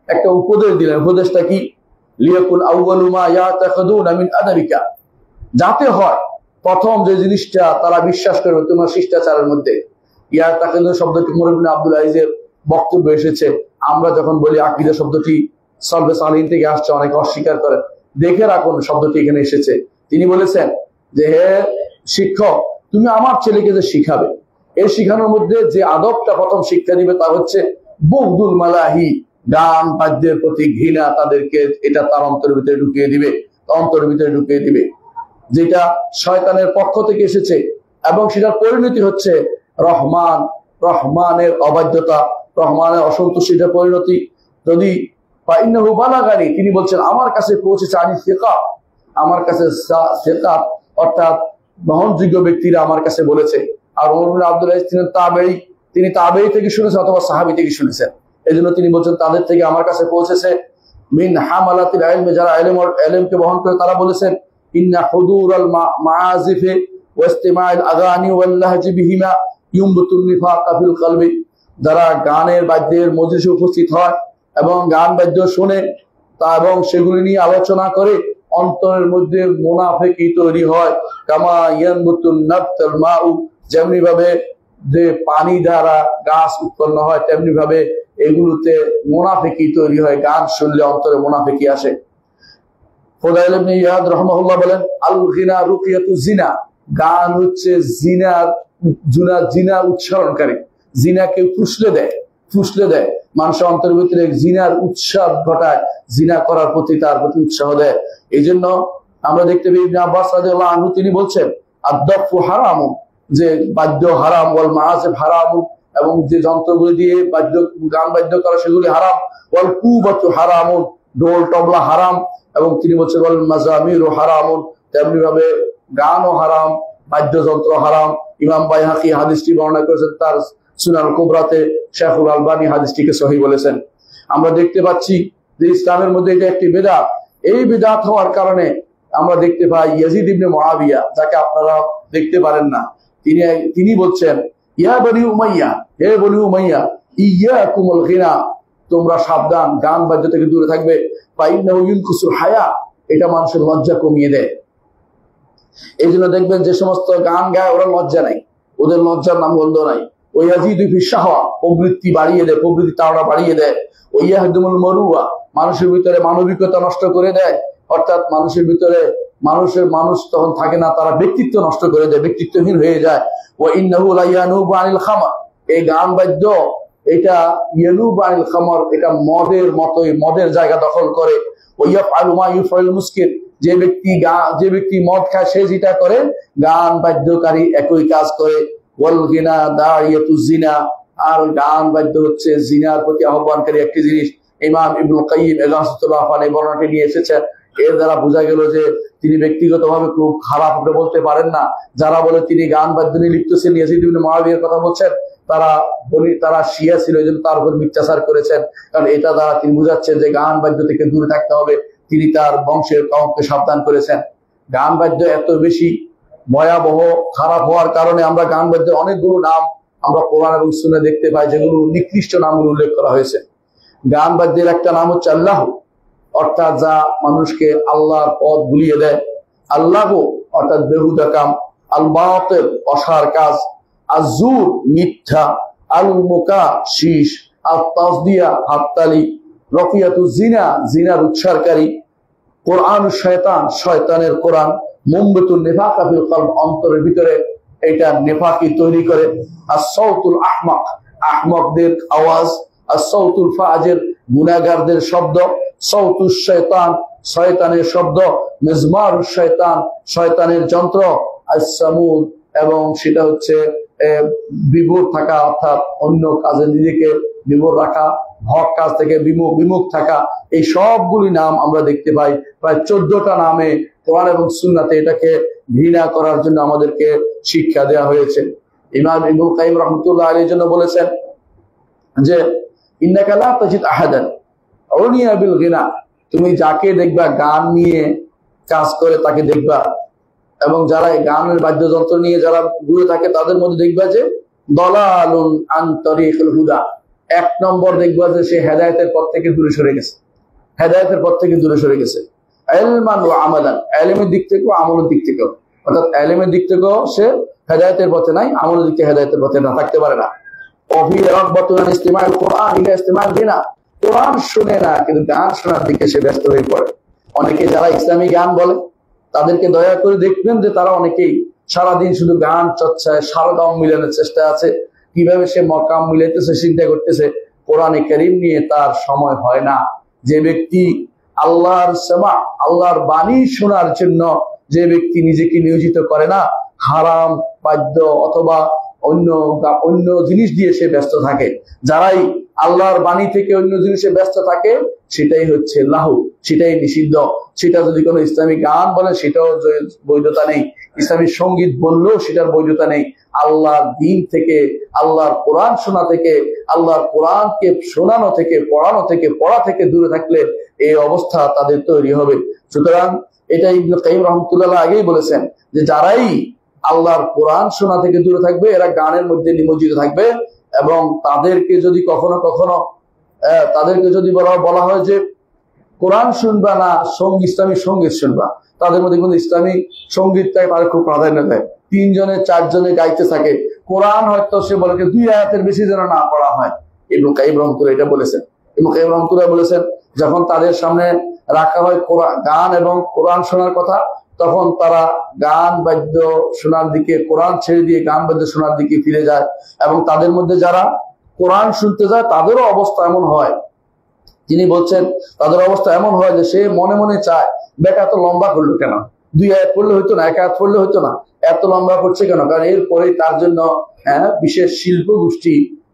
একটা উপদেশ দিলেন। উপদেশটা কি? লিয়াকুল আউয়ালু মা ইয়াতাখাদুনা মিন আদাবিকা, যাতে হয় প্রথম যে জিনিসটা তারা বিশ্বাস করবে তোমার শিষ্টাচারের মধ্যে। ইয়াতাখাদু শব্দটি ওমর ইবনে আব্দুল আজিজের বক্তব্য এসেছে। আমরা যখন বলি আকীদা শব্দটি সলবে সালিহিন থেকে আসছে, অনেকে অস্বীকার করেন। দেখে রাখুন শব্দটি এখানে এসেছে। তিনি বলেছেন যে হে শিক্ষক, তুমি আমার ছেলেকে যে শিখাবে, এই শিখানোর মধ্যে যে আদবটা প্রথম শিক্ষা দিবে তা হচ্ছে বুগদুল মালাহি, গান বাদ্যের প্রতি ঘৃণা তাদেরকে এটা তার অন্তরের ভিতরে ঢুকিয়ে দিবে, অন্তরের ভিতরে ঢুকিয়ে দিবে, যেটা শয়তানের পক্ষ থেকে এসেছে। এবং সেটার পরিণতি হচ্ছে রহমানের অবাধ্যতা, রহমানের অসন্তুষ্টির পরিণতি। যদি তিনি বলছেন আমার কাছে পৌঁছেছে আনি ফিকা, আমার কাছে ফিকা অর্থাৎ গ্রহণযোগ্য ব্যক্তিরা আমার কাছে বলেছে। আর ওমর ইবনে আব্দুল আজিজ তিনি তাবেঈ থেকে শুনেছেন অথবা সাহাবী থেকে শুনেছেন। এই জন্য তিনি বলছেন তাদের থেকে আমার কাছে পৌঁছেছে। মিন হামালাতিল ইলম, যারা ইলমকে বহন করে তারা বলেছেন ইন্না হুদুরাল মাআজিফি ওয়া ইসতিমাইল আগানি ওয়াল লাহজি বিহিমা ইউমবুতুন নিফাকা ফিল কলবি, যারা গানের বাদ্যের মজলিসে উপস্থিত হয় এবং গান বাদ্য শুনে তা এবং সেগুলি নিয়ে আলোচনা করে, অন্তরের মধ্যে মুনাফিকি তৈরি হয়। কামা ইয়ানবুতুন নাবতাল মাউ, যেমনি ভাবে যে পানি দ্বারা গাছ উৎপন্ন হয় তেমনি ভাবে এগুলোতে মুনাফিকি তৈরি হয়। গান শুনলে অন্তরে মুনাফিকি আসে। ফুদাইল ইবনে ইয়াদ রাহিমাহুল্লাহ বলেন আল গিনা রুকিয়াতু জিনা, গান হচ্ছে জিনা উচ্চারণকারী, জিনাকে ফুসলে দেয় মানুষের অন্তরের ভিতরে জিনার উৎসাহ ঘটায়, জিনা করার প্রতি তার প্রতি উৎসাহ দেয়। এই জন্য আমরা দেখতে পাই ইবনে আব্বাস রাদিয়াল্লাহু আনহু তিনি বলছেন আদ-দাফু হারামুন, যে বাদ্য হারাম, ওয়াল মাআজিফ হারামুন, এবং যে যন্ত্রগুলি দিয়ে গান বাদ্য করা সেগুলি হারাম, ওয়াল কুবাতু হারামুন, ঢোল তবলা হারাম, এবং তিনি বলছেন ওয়াল মাজামিরু হারামুন, তেমনি ভাবে গানও হারাম, বাদ্যযন্ত্র হারাম। ইমাম বাইহাকি হাদিসটি বর্ণনা করেছেন তার সুনান কুবরাতে, শেখুল আলবানী হাদিসটিকে সহিহ বলেছেন। আমরা দেখতে পাচ্ছি যে ইসলামের মধ্যে এটা একটি বিদআত। এই বিদআত হওয়ার কারণে আমরা দেখতে পাই ইয়াজিদ ইবনে মুআবিয়া, যাকে আপনারা দেখতে পারেন না, তিনি বলছেন ইয়া বনি উমাইয়া, হে বনি উমাইয়া, ইয়াকুমুল গিনা, তোমরা সাবধান, গান বাদ্য থেকে দূরে থাকবে। ফাইন্নাহু ইউনকুসুল হায়া, এটা মানুষের লজ্জা কমিয়ে দেয়। এই জন্য দেখবেন যে সমস্ত গান গায় ওরা লজ্জা নাই, ওদের লজ্জার নাম গন্ধ নাই। ওয়াজিদু ফিশ শাহওয়া, প্রবৃত্তি বাড়িয়ে দেয়, প্রবৃত্তি তাড়না বাড়িয়ে দেয়। ওয়াহদুমুল মারুয়া, মানুষের ভিতরে মানবিকতা নষ্ট করে দেয়, অর্থাৎ মানুষের ভিতরে মানুষ তখন থাকে না, তারা ব্যক্তিত্ব নষ্ট করে দেয়, ব্যক্তিত্বহীন হয়ে যায়। ওয়া ইন্নাহু লা ইয়ানুবু আনিল খামার, এই গান বাদ্য এটা ইয়ানুবু আনিল খামার, এটা মদের মতোই, মদের জায়গা দখল করে। ওয়া ইয়াফআলু মা ইউফআলুল মুসকির, যে ব্যক্তি মদ খায় সে যেটা করে, গান বাদ্যকারী একই কাজ করে। ওয়াল গিনা দাইয়াতু জিনা, আর গান বাদ্য হচ্ছে জিনার প্রতি আহ্বানকারী একটি জিনিস। ইমাম ইবনুল কাইয়িম রাহিমাহুল্লাহ এই বর্ণনাটি নিয়ে এসেছেন। এর দ্বারা বোঝা গেল যে তিনি ব্যক্তিগতভাবে খুব খারাপ আপনি বলতে পারেন না। যারা বলে তিনি গান বাদ্য নিয়ে লিপ্ত ছিলেন, ইয়াজিদ ইবনে মুআবিয়ার কথা বলছেন, তারা শিয়া ছিল, এই জন্য তার উপর মিথ্যাচার করেছেন। কারণ এটা দ্বারা তিনি বুঝাচ্ছেন যে গান বাদ্য থেকে দূরে থাকতে হবে। তিনি তার বংশের কওমকে সাবধান করেছেন। গান বাদ্য এত বেশি ভয়াবহ খারাপ হওয়ার কারণে আমরা গান বাদ্যের অনেকগুলো নাম আমরা কোরআন এবং সুন্নাহে দেখতে পাই, যেগুলো নিকৃষ্ট নামগুলো উল্লেখ করা হয়েছে। গান বাদ্যের একটা নাম হচ্ছে আল্লাহ, অর্থাৎ যা মানুষকে আল্লাহর পথ ভুলিয়ে দেয়। আল্লাহ অর্থাৎ বেহুদা কাম। আল বাতিল অসার কাজ। আজুর মিথ্যা। আল মুকা শীষ। আল তাসদিয়া হাততালি। রফিয়াতু জিনা জিনার উৎসারকারী। কোরআন শয়তান শয়তানের কোরআন। মুমবিতুন নিফাকা ফিল কলব, অন্তরের ভিতরে এটা নেফাকি তৈরি করে। as-সাউতুল আহমাক, আহমকদের আওয়াজ। as-সাউতুল ফাজির, গুনাহগারদের শব্দ। সাউতুশ শয়তান, শয়তানের শব্দ। মিজমারুশ শয়তান, শয়তানের যন্ত্র। as-সামুদ, এবং সেটা হচ্ছে বিমূঢ় থাকা, অর্থাৎ অন্য কাজে নিজেকে বিমূঢ় রাখা, হক কাজ থেকে বিমুখ থাকা। এই সবগুলি নাম আমরা দেখতে পাই। প্রায় 14টা নামে কোরআন এবং সুন্নাতে এটাকে ঘৃণা করার জন্য আমাদেরকে শিক্ষা দেওয়া হয়েছে। ইমাম ইবনুল কাইয়িম রাহমাতুল্লাহ আলাইহির জন্য বলেছেন যে ইন্নাকা লা তাজিদ আহাদান উনিয়া বিল গিনা, তুমি যাকে দেখবা গান নিয়ে কাজ করে তাকে দেখবা, এবং যারা এই গানের বাদ্যযন্ত্র নিয়ে যারা ঘুরে থাকে তাদের মধ্যে দেখবা যে দলালুন আন তরিকুল হুদা, 1 নম্বর দেখবা যে সে হেদায়েতের পথ থেকে দূরে সরে গেছে, হেদায়েতের পথ থেকে দূরে সরে গেছে। ইলমান ওয়া আমালান, ইলমের দিক থেকেও আমলের দিক থেকেও, অর্থাৎ ইলমের দিক থেকেও সে হেদায়েতের পথে নাই, আমলের দিক থেকে হেদায়েতের পথে না থাকতে পারে না। ওয়াফি রাগবাতুন ইস্তিমাউল কোরআন ইলা ইস্তিমাউল গিনা, কোরআন শুনে না কিন্তু গান শোনার দিকে সে ব্যস্ত হয়ে পড়ে। অনেকে যারা ইসলামী গান বলে তাদেরকে দয়া করে দেখবেন যে তারা অনেকেই সারাদিন শুধু গান চর্চায় সারগাম মিলানোর চেষ্টা আছে, কিভাবে সে মকাম মিলাইতেছে চিন্তা করতেছে, কোরআনে কারীম নিয়ে তার সময় হয় না। যে ব্যক্তি আল্লাহর সামা, আল্লাহর বাণী শোনার জন্য যে ব্যক্তি নিজেকে নিয়োজিত করে না, হারাম বাদ্য অথবা অন্য জিনিস দিয়ে সে ব্যস্ত থাকে, যারাই আল্লাহর বাণী থেকে অন্য জিনিসে ব্যস্ত থাকে সেটাই হচ্ছে লাহু, সেটাই নিষিদ্ধ। সেটা যদি কোনো ইসলামী গান বলে সেটাও বৈধতা নেই, ইসলামী সঙ্গীত বললেও সেটার বৈধতা নেই। আল্লাহর দ্বীন থেকে, আল্লাহর কোরআন শোনা থেকে, আল্লাহর কোরআনকে শোনানো থেকে, পড়ানো থেকে, পড়া থেকে দূরে থাকলে এই অবস্থা তাদের তৈরি হবে। সুতরাং এটা ইবনে কাইয়িম রাহমাতুল্লাহ আগেই বলেছেন যে যারাই আল্লাহর কোরআন শোনা থেকে দূরে থাকবে এরা গানের মধ্যে নিমজ্জিত থাকবে। এবং তাদেরকে যদি কখনো তাদেরকে যদি বলা হয় যে কোরআন শুনবা না ইসলামী সঙ্গীত শুনবা, তাদের মধ্যে কিন্তু ইসলামী সঙ্গীতটাকে তারা খুব প্রাধান্য দেয়। 3 জনে 4 জনে গাইতে থাকে, কোরআন হয়তো সে বলে 2 আয়াতের বেশি যেন না পড়া হয়। ইবনে কাইয়িম রাহমাতুল্লাহ এটা বলেছেন। ইবনে কাইয়িম রাহমাতুল্লাহ বলেছেন যখন তাদের সামনে রাখা হয় গান এবং কোরআন শোনার কথা, তখন তারা গান বাদ্য শোনার দিকে, কোরআন ছেড়ে দিয়ে গান বাদ্য শোনার দিকে ফিরে যায়। এবং তাদের মধ্যে যারা কোরআন শুনতে যায় তাদেরও অবস্থা এমন হয়, তিনি বলছেন তাদের অবস্থা এমন হয় যে সে মনে মনে চায় বেটা এত লম্বা করলো কেন, 2 আয়াত পড়লে হইতো না, 1 আয়াত পড়লে হইতো না, এত লম্বা করছে কেন? কারণ এরপরে তার জন্য বিশেষ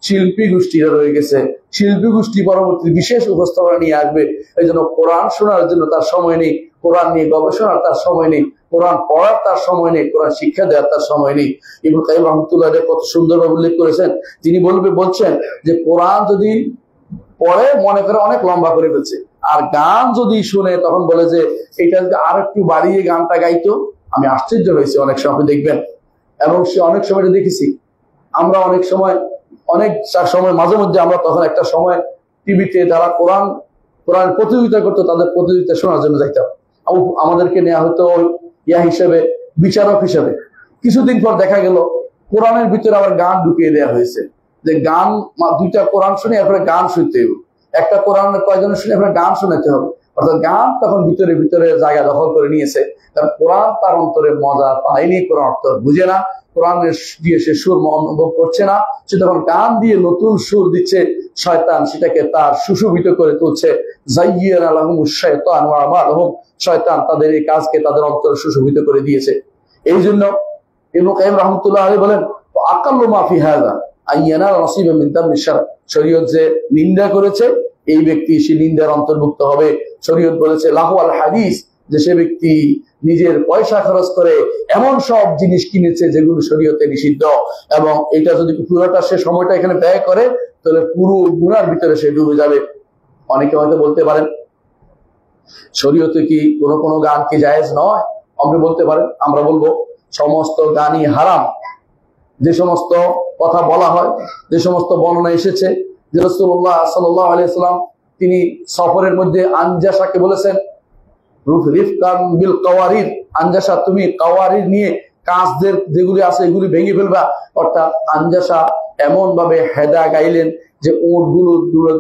শিল্পী গোষ্ঠীরা রয়ে গেছে, শিল্পী গোষ্ঠী পরবর্তী বিশেষ উপস্থাপনা নিয়ে আসবে। এই জন্য কোরআন শোনার জন্য তার সময় নেই, কোরআন নিয়ে গবেষণার তার সময় নেই, কোরআন পড়ার তার সময় নেই, কোরআন শিক্ষা দেওয়ার তার সময় নেই। ইবনে কাইয়িম রাহমাতুল্লাহ কত সুন্দরভাবে উল্লেখ করেছেন। তিনি বলছেন যে কোরআন যদি পড়ে মনে করে অনেক লম্বা করে ফেলছে, আর গান যদি শুনে তখন বলে যে এটা যদি আর একটু বাড়িয়ে গানটা গাইতো। আমি আশ্চর্য হয়েছি অনেক সময় দেখবেন, এবং সে অনেক সময় দেখেছি আমরা অনেক সময় মাঝে মধ্যে আমরা তখন একটা সময় টিভিতে যারা কোরআন প্রতিযোগিতা করতো তাদের প্রতিযোগিতা শোনার জন্য যাইতাম। আমাদেরকে নেওয়া হতো হিসেবে, বিচারক হিসেবে। কিছুদিন পর দেখা গেল কোরআনের ভিতরে আবার গান ঢুকিয়ে দেওয়া হয়েছে, যে গান 2টা কোরআন শুনে এরপরে গান শুনতে হবে, একটা কোরআনের কয়জনের শুনে এরপরে গান শোনাতে হবে। অর্থাৎ গান তখন ভিতরে জায়গা দখল করে নিয়েছে। কারণ কোরআন তার অন্তরে মজা পায়নি, কোরআন অর্থ বুঝে না, কোরআন দিয়ে সে সুর অনুভব করছে না, সে তখন গান দিয়ে নতুন সুর দিচ্ছে, শয়তান সেটাকে তার সুশোভিত করে তুলছে। যায়্যানা লাহুমুশ শাইতানু আমালহুম, শয়তান তাদের এই কাজকে তাদের অন্তরে সুশোভিত করে দিয়েছে। এই জন্য ইবনে কাইয়িম রাহমাতুল্লাহ আলাইহি বলেন, আকাল্লু মা ফি হাযা আইয়ানা নাসিবা মিন দামি শারঈ, শরীয়ত যে নিন্দা করেছে এই ব্যক্তি সে নিন্দার অন্তর্ভুক্ত হবে। শরীয়ত বলেছে লাহু আল হাদিস, যে সে ব্যক্তি নিজের পয়সা খরচ করে এমন সব জিনিস কিনেছে যেগুলো শরীয়তে নিষিদ্ধ, এবং এটা যদি পুরোটা সে সময়টা এখানে ব্যয় করে তাহলে পুরো গুনার ভিতরে সে ডুবে যাবে। অনেকে হয়তো বলতে পারেন শরীয়তে কি কোনো গান কি জায়েজ নয়? আপনি বলতে পারেন, আমরা বলবো সমস্ত গানই হারাম। যে সমস্ত কথা বলা হয়, যে সমস্ত বর্ণনা এসেছে যে রাসূলুল্লাহ সাল্লাল্লাহু আলাইহি ওয়াসাল্লাম তিনি সফরের মধ্যে আনজাসাকে বলেছেন রিফকান বিল কাওয়ারিদ, আনজাসা তুমি কাওয়ারিদ নিয়ে কাঁচদের যেগুলি আছে এগুলি ভেঙে ফেলবা। অর্থাৎ আনজাসা এমন ভাবে হেদা গাইলেন যে উটগুলো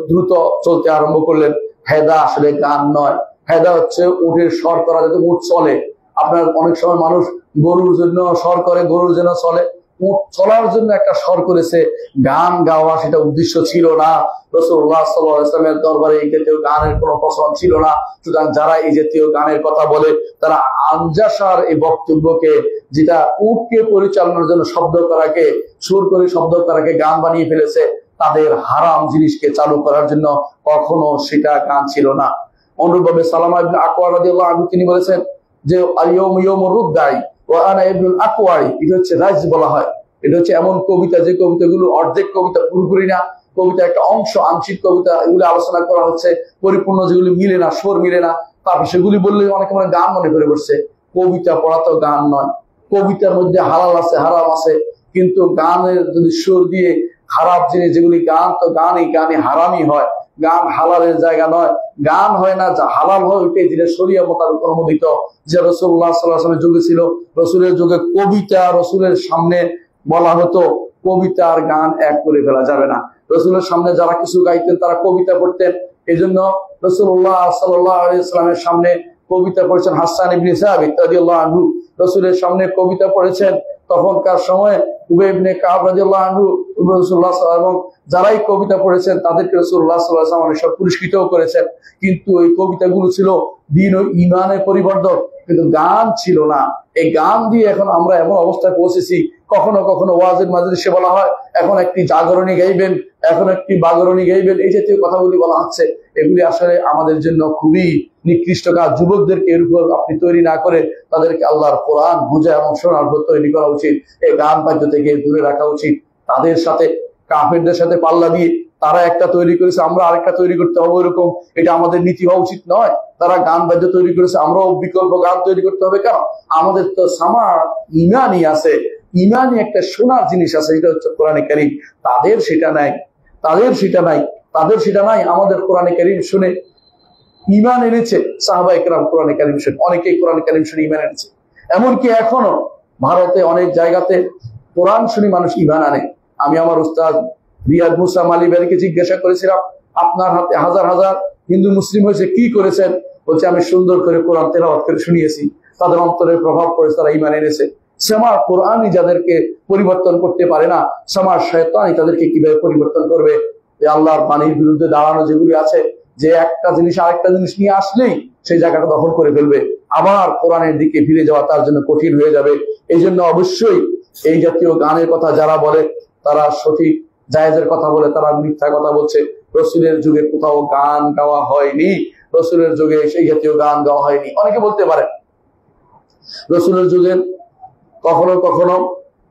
দ্রুত চলতে আরম্ভ করলেন। হেদা আসলে গান নয়, হেদা হচ্ছে উটের স্বর করা, যাতে উট চলে। আপনার অনেক সময় মানুষ গরুর জন্য স্বর করে, গরুর জন্য চলে, উট চলার জন্য একটা স্বর করেছে, গান গাওয়া সেটা উদ্দেশ্য ছিল না। রাসূলুল্লাহ সাল্লাল্লাহু আলাইহি ওয়াসাল্লামের দরবারে এই জাতীয় গানের কোনো প্রচলন ছিল না। সুতরাং যারা এই জাতীয় গানের কথা বলে তারা আনজাসার এই বক্তব্যকে, যেটা উটকে পরিচালনার জন্য শব্দ করাকে, সুর করে শব্দ করাকে গান বানিয়ে ফেলেছে, তাদের হারাম জিনিসকে চালু করার জন্য কখনো সেটা গান ছিল না। অনুরূপভাবে সালামা ইবনে আকওয়া রাদিয়াল্লাহু আনহু তিনি বলেছেন যে আল ইয়াউমু ইয়াউমুর রুদ্দাই ওয়া আনা ইবনুল আকওয়াই, এটা হচ্ছে রাজ বলা হয়। এটা হচ্ছে এমন কবিতা যে কবিতাগুলো অর্ধেক কবিতা, পুরোপুরি না, কবিতা একটা অংশ, আংশিক কবিতা, এগুলো আলোচনা করা হচ্ছে, পরিপূর্ণ যেগুলি মিলে না, সুর মিলে না, তারপর সেগুলি বললে অনেকে মানে গান মনে করে বসছে। কবিতা পড়া তো গান নয়। কবিতার মধ্যে হালাল আছে, হারাম আছে, কিন্তু গানের যদি সুর দিয়ে খারাপ জিনিস যেগুলি গান, তো গানই হারামই হয়, গান হালালের জায়গা নয়। গান হয় না, যা হালাল হয় ওইটাই যেটা শরিয়া মোতাবেক অনুমোদিত। যে রাসূলুল্লাহ সাল্লাল্লাহু আলাইহি ওয়াসাল্লামের যুগে ছিল, রাসূলের যুগে কবিতা রাসূলের সামনে বলা হতো কবিতা আর গান এক করে ফেলা যাবে না। রাসূলের সামনে যারা কিছু গাইতেন তারা কবিতা পড়তেন। এই জন্য রাসূলুল্লাহ সাল্লাল্লাহু আলাইহি ওয়াসাল্লামের সামনে কবিতা পড়েছেন হাসান ইবনে সাবিত রাদিয়াল্লাহু আনহু, রাসূলের সামনে কবিতা পড়েছেন তখনকার সময় উবাই ইবনে কাব রাদিয়াল্লাহু আনহু, রাসূলুল্লাহ এবং যারাই কবিতা পড়েছেন তাদেরকে রাসূলুল্লাহ সাল্লাল্লাহু আলাইহি ওয়াসাল্লাম অনেক সব পুরস্কৃতও করেছেন। কিন্তু এই কবিতাগুলো ছিল দ্বীন ও ঈমানের পরিবর্ধক, কিন্তু গান ছিল না। এই গান দিয়ে এখন আমরা এমন অবস্থায় পৌঁছেছি, কখনো কখনো ওয়াজের মাজলিসে বলা হয় এখন একটি জাগরণী গাইবেন, এখন একটি বাগরণী গাইবেন, এই জাতীয় কথাগুলি বলা হচ্ছে। এগুলি আসলে আমাদের জন্য খুবই নিকৃষ্ট কাজ। যুবকদেরকে এর উপর আপনি তৈরি না করে তাদেরকে আল্লাহর কোরআন বুঝা এবং শোনার উপর তৈরি করা উচিত। এই গান বাদ্য থেকে দূরে রাখা উচিত। তাদের সাথে, কাফেরদের সাথে পাল্লা দিয়ে তারা একটা তৈরি করেছে, আমরা আরেকটা তৈরি করতে হবে, এরকম এটা আমাদের নীতি হওয়া উচিত নয়। তারা গান বাদ্য তৈরি করেছে, আমরাও বিকল্প গান তৈরি করতে হবে কেন? আমাদের তো সামা ইমানই আছে, ইমানই একটা শোনার জিনিস আছে, এটা হচ্ছে কোরআনে কারীম। তাদের সেটা নাই, তাদের সেটা নাই। আমাদের কোরআনে কারীম শুনে ইমান এনেছে, সাহাবায়ে কেরাম কোরআনে কারীম শুনে, অনেকেই কোরআনে কারীম শুনে ইমান এনেছে। এমনকি এখনো ভারতে অনেক জায়গাতে কোরআন শুনে মানুষ ইমান আনে। আমি আমার উস্তাদ রিয়াদ মুসা মালিবাড়িকে জিজ্ঞাসা করেছিলাম, আপনার হাতে হাজার হাজার হিন্দু মুসলিম হয়েছে, কি করেছেন? বলছে আমি সুন্দর করে কোরআন তেলাওয়াত করে শুনিয়েছি, তাদের অন্তরে প্রভাব পড়েছে, তারা ইমান এনেছে। সামার কোরআনই যাদেরকে পরিবর্তন করতে পারে না, সামার শয়তানই তাদেরকে কিভাবে পরিবর্তন করবে? আল্লাহর বাণীর বিরুদ্ধে দাঁড়ানো যেগুলি আছে, যে একটা জিনিস আরেকটা জিনিস নিয়ে আসলেই সেই জায়গাটা দখল করে ফেলবে, আবার কোরআনের দিকে ফিরে যাওয়া তার জন্য কঠিন হয়ে যাবে। এই জন্য অবশ্যই এই জাতীয় গানের কথা যারা বলে তারা সঠিক জায়েজের কথা বলে, তারা মিথ্যা কথা বলছে। রাসূলের যুগে কোথাও গান গাওয়া হয়নি, রাসূলের যুগে সেই জাতীয় গান গাওয়া হয়নি। অনেকে বলতে পারে রাসূলের যুগে কখনো কখনো,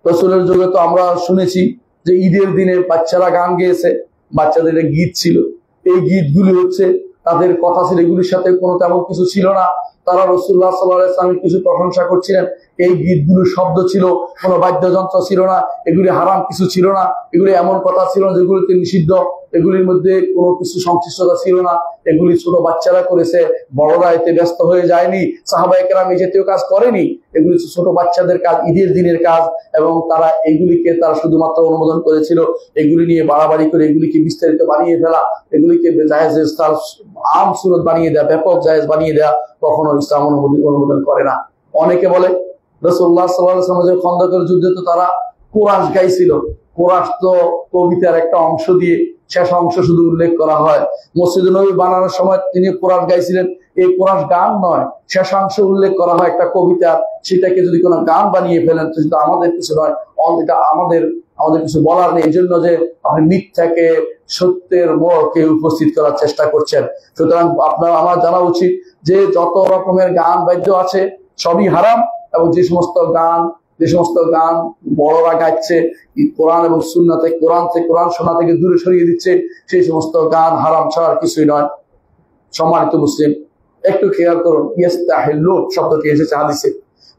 রাসূলের যুগে তো আমরা শুনেছি যে ঈদের দিনে বাচ্চারা গান গেয়েছে, বাচ্চাদের গীত ছিল, এই গীতগুলি হচ্ছে তাদের কথা ছিল, এগুলির সাথে কোনো তেমন কিছু ছিল না। তারা রাসূলুল্লাহ সাল্লাল্লাহু আলাইহি ওয়াসাল্লামের কিছু প্রশংসা করছিলেন, এই গীতগুলো শব্দ ছিল, কোনো বাদ্যযন্ত্র ছিল না, এগুলি হারাম কিছু ছিল না, এগুলি এমন কথা ছিল যেগুলিতে নিষিদ্ধ, এগুলির মধ্যে কোনো কিছু সংশ্লিষ্টতা ছিল না। এগুলি ছোট বাচ্চারা করেছে, বড়রা এতে ব্যস্ত হয়ে যায়নি। সাহাবায়ে কেরাম এই জাতীয় কাজ করেনি, এগুলি ছোট বাচ্চাদের কাজ, ঈদের দিনের কাজ, এবং তারা এগুলিকে তারা শুধুমাত্র অনুমোদন করেছিল। এগুলি নিয়ে বাড়াবাড়ি করে এগুলিকে বিস্তারিত বানিয়ে ফেলা, এগুলিকে জায়েজের আম সুরত বানিয়ে দেয়া, ব্যাপক জায়েজ বানিয়ে দেয়া কখনো ইসলাম অনুমোদন করে না। অনেকে বলে রাসূলুল্লাহ সাল্লাল্লাহু আলাইহি ওয়াসাল্লাম যে খন্দকের যুদ্ধে তো তারা কোরআন গাইছিল, কোরআন তো কবিতার একটা অংশ দিয়ে শেষ অংশ শুধু উল্লেখ করা হয়। মসজিদ নবী বানানোর সময় তিনি কোরআন গাইছিলেন, এই কোরআন গান নয়, শেষ অংশ উল্লেখ করা হয় একটা কবিতা, সেটাকে যদি কোনো গান বানিয়ে ফেলেন তো সেটা আমাদের কিছু নয়, এটা আমাদের কিছু বলার নেই। এই জন্য যে আপনি মিথ্যাকে সত্যের মোড়কে উপস্থিত করার চেষ্টা করছেন। সুতরাং আপনার আমার জানা উচিত যে যত রকমের গান বাদ্য আছে সবই হারাম, এবং যে সমস্ত গান বড়রা গাইছে কোরআন এবং সুন্নাতে, কোরআন শোনা থেকে দূরে সরিয়ে দিচ্ছে, সেই সমস্ত গান হারাম ছাড়া কিছুই নয়। সম্মানিত মুসলিম, একটু খেয়াল করুন, ইস্তাহিল্লু শব্দটি এসেছে হাদিসে,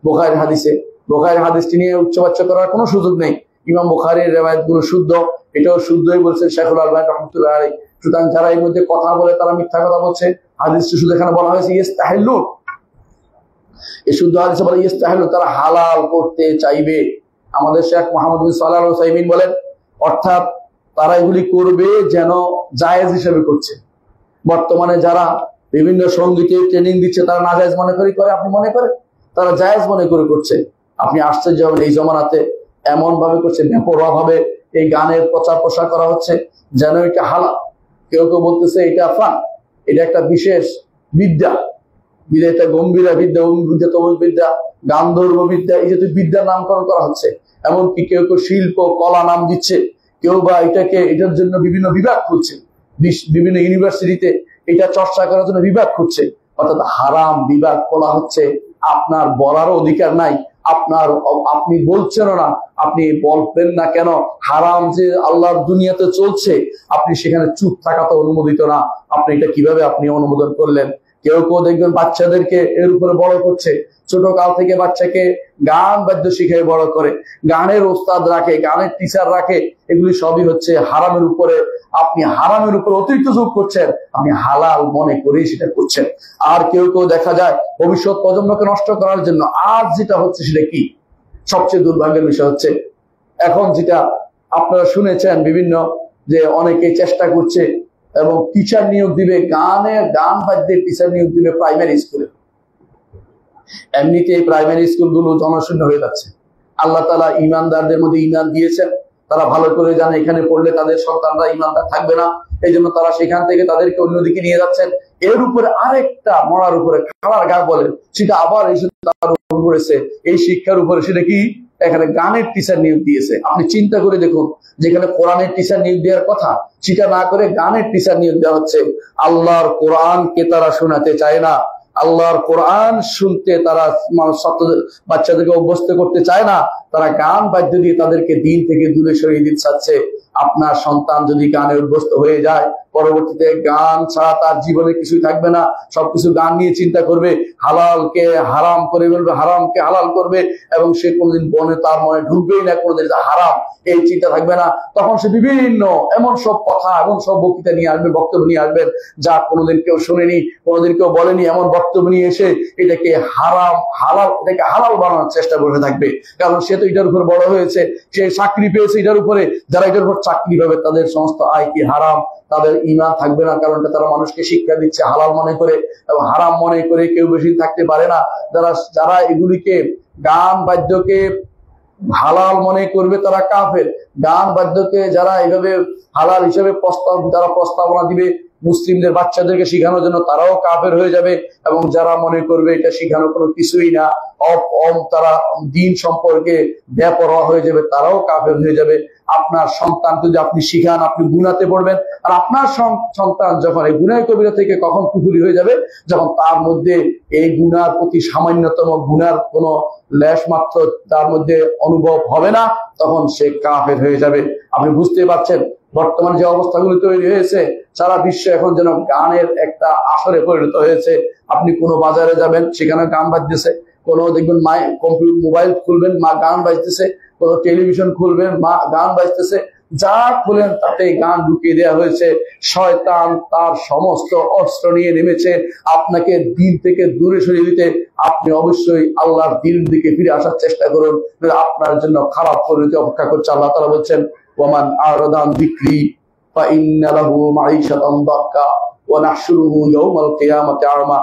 বুখারীর হাদিসটি নিয়ে উচ্চবাচ্য করার কোনো সুযোগ নেই। ইমাম বুখারীর রিওয়ায়াতগুলো শুদ্ধ, এটাও শুদ্ধই বলছেন শাইখুল আলবানী রাহমাতুল্লাহ আলাইহি। সুতরাং যারা এর মধ্যে কথা বলে তারা মিথ্যা কথা বলছে। হাদিসটি শুধু এখানে বলা হয়েছে ইস্তাহিল্লু, এই শুদ্ধ হাদিসে বলে ইস্তাহিল্লু, তারা হালাল করতে চাইবে। আমাদের শেখ মুহাম্মদ বিন সালেহ আল উসাইমিন বলেন, অর্থাৎ তারা এগুলি করবে যেন জায়েজ হিসেবে করছে। বর্তমানে যারা বিভিন্ন সঙ্গীতে ট্রেনিং দিচ্ছে তারা নাজায়েজ মনে করে, আপনি মনে করেন তারা জায়েজ মনে করে করছে। আপনি আশ্চর্য হবেন, এই জমানাতে এমন ভাবে করছে, বেপরোয়া ভাবে এই গানের প্রচার প্রসার করা হচ্ছে যেন এটা হালাল। কেউ কেউ বলতেছে এটা ফান, এটা একটা বিশেষ বিদ্যা, এটা গম্ভীরা বিদ্যা, গান্ধর্ব বিদ্যা, এই জাতীয় বিদ্যার নামকরণ করা হচ্ছে। এমনকি কেউ কেউ শিল্প কলা নাম দিচ্ছে, কেউ বা এটার জন্য বিভিন্ন বিভাগ খুলছে, বিভিন্ন ইউনিভার্সিটিতে এটা চর্চা করার জন্য বিভাগ খুলছে। অর্থাৎ হারাম বিভাগ খোলা হচ্ছে, আপনার বলারও অধিকার নাই, আপনি বলছেনও না, আপনি বলবেন না কেন। হারাম যে আল্লাহর দুনিয়াতে চলছে, আপনি সেখানে চুপ থাকা তো অনুমোদিত না। আপনি এটা কিভাবে আপনি অনুমোদন করলেন? কেউ কেউ দেখবেন বাচ্চাদেরকে এর উপরে বড় করছে, ছোট কাল থেকে বাচ্চাকে গান বাদ্য শিখায় বড় করে, গানের ওস্তাদ রাখে, গানের টিচার রাখে, এগুলি সবই হচ্ছে হারামের উপরে। আপনি হারামের উপরে অতিরিক্ত যোগ করছেন, আপনি হালাল মনে করেই সেটা করছেন। আর কেউ কেউ দেখা যায় ভবিষ্যৎ প্রজন্মকে নষ্ট করার জন্য আজ যেটা হচ্ছে সেটা কি, সবচেয়ে দুর্ভাগ্যের বিষয় হচ্ছে এখন যেটা আপনারা শুনেছেন বিভিন্ন যে অনেকে চেষ্টা করছে এবং টিচার নিয়োগ দিবে, গান বাদ্যের টিচার নিয়োগ দিবে প্রাইমারি স্কুলে। এমনিতে এই প্রাইমারি স্কুলগুলো জনশূন্য হয়ে যাচ্ছে। আল্লাহ তাআলা ঈমানদারদের মধ্যে ঈমান দিয়েছেন, তারা ভালো করে জানে এখানে পড়লে তাদের সন্তানরা ঈমানদার থাকবে না, এই জন্য তারা সেখান থেকে তাদেরকে অন্যদিকে নিয়ে যাচ্ছেন। এর উপরে আরেকটা মরার উপরে খাড়ার গা বলে, সেটা আবার এসে তার উপর পড়েছে, এই শিক্ষার উপরে, সেটা কি এখানে গানের টিচার নিয়োগ দিয়েছে। আপনি চিন্তা করে দেখুন, যেখানে কোরআনের টিচার নিয়োগ দেওয়ার কথা সেটা না করে গানের টিচার নিয়োগ দেওয়া হচ্ছে। আল্লাহর কোরআনকে তারা শোনাতে চায় না, আল্লাহর কোরআন শুনতে তারা বাচ্চাদেরকে অভ্যস্ত করতে চায় না, তারা গান বাদ্য দিয়ে তাদেরকে দিন থেকে দূরে সরিয়ে দিতে চাচ্ছে। আপনার সন্তান যদি গানে অভ্যস্ত হয়ে যায়, পরবর্তীতে গান ছাড়া তার জীবনে কিছুই থাকবে না, সবকিছু গান নিয়ে চিন্তা করবে, হালালকে হারাম করে বলবে, হারামকে হালাল করবে, এবং সে কোনোদিন তার মনে ঢুকবেই না কোনোদিন হারাম, এই চিন্তা থাকবে না। তখন সে বিভিন্ন এমন সব কথা এবং সব বক্তৃতা নিয়ে আসবে, বক্তব্য নিয়ে আসবেন যা কোনোদিন কেউ শুনেনি, কোনোদিন কেউ বলেনি, এমন বক্তব্য নিয়ে এসে এটাকে এটাকে হালাল বানানোর চেষ্টা করে থাকবে। কারণ সে তো এটার উপর বড় হয়েছে, সে চাকরি পেয়েছে এটার উপরে, যারা এটার উপর চাকরি পাবে তাদের সমস্ত আয় কি হারাম, তাদের ঈমান থাকবে না। কারণ তারা মানুষকে শিক্ষা দিচ্ছে হালাল মনে করে, এবং হারাম মনে করে কেউ বেশি থাকতে পারে না। যারা এগুলিকে গান বাদ্যকে হালাল মনে করবে তারা কাফের। গান বাদ্যকে যারা এইভাবে হালাল হিসেবে প্রস্তাবনা দিবে মুসলিমদের বাচ্চাদেরকে শিখানোর জন্য, তারাও কাফের হয়ে যাবে। এবং যারা মনে করবে এটা শিখানো কোনো কিছুই না, তারা দিন সম্পর্কে বেপরোয়া হয়ে যাবে, তারাও কাফের হয়ে যাবে। আপনার সন্তান যদি আপনি শিখান, আপনি গুনাতে পড়বেন, আর আপনার সন্তান যখন এই গুনার কবিরা থেকে কখন কুফরি হয়ে যাবে, যখন তার মধ্যে এই গুনার প্রতি সামান্যতম গুনার কোনো লেশ মাত্র তার মধ্যে অনুভব হবে না, তখন সে কাফের হয়ে যাবে। আপনি বুঝতে পারছেন বর্তমানে যে অবস্থাগুলো তৈরি হয়েছে, সারা বিশ্ব এখন যেন গানের একটা আসরে পরিণত হয়েছে। আপনি কোনো বাজারে যাবেন, সেখানে গান বাজতেছে, কোনো দেখবেন কম্পিউটার মোবাইল খুলবেন, গান বাজতেছে, কোনো টেলিভিশন খুলবেন, গান বাজতেছে, যা খুলেন তাতে গান ঢুকিয়ে দেওয়া হয়েছে। শয়তান তার সমস্ত অস্ত্র নিয়ে নেমেছে আপনাকে দিন থেকে দূরে সরিয়ে দিতে। আপনি অবশ্যই আল্লাহর দিন দিকে ফিরে আসার চেষ্টা করুন, আপনার জন্য খারাপ পরিণতি অপেক্ষা করছে। আল্লাহ তাআলা বলছেন, ওয়ামান আরাদা আন যিকরি ফাইন্না লাহু মাঈশাতান দাক্কা ওয়া নাহশুরুহু ইয়াওমাল কিয়ামাতি আমা।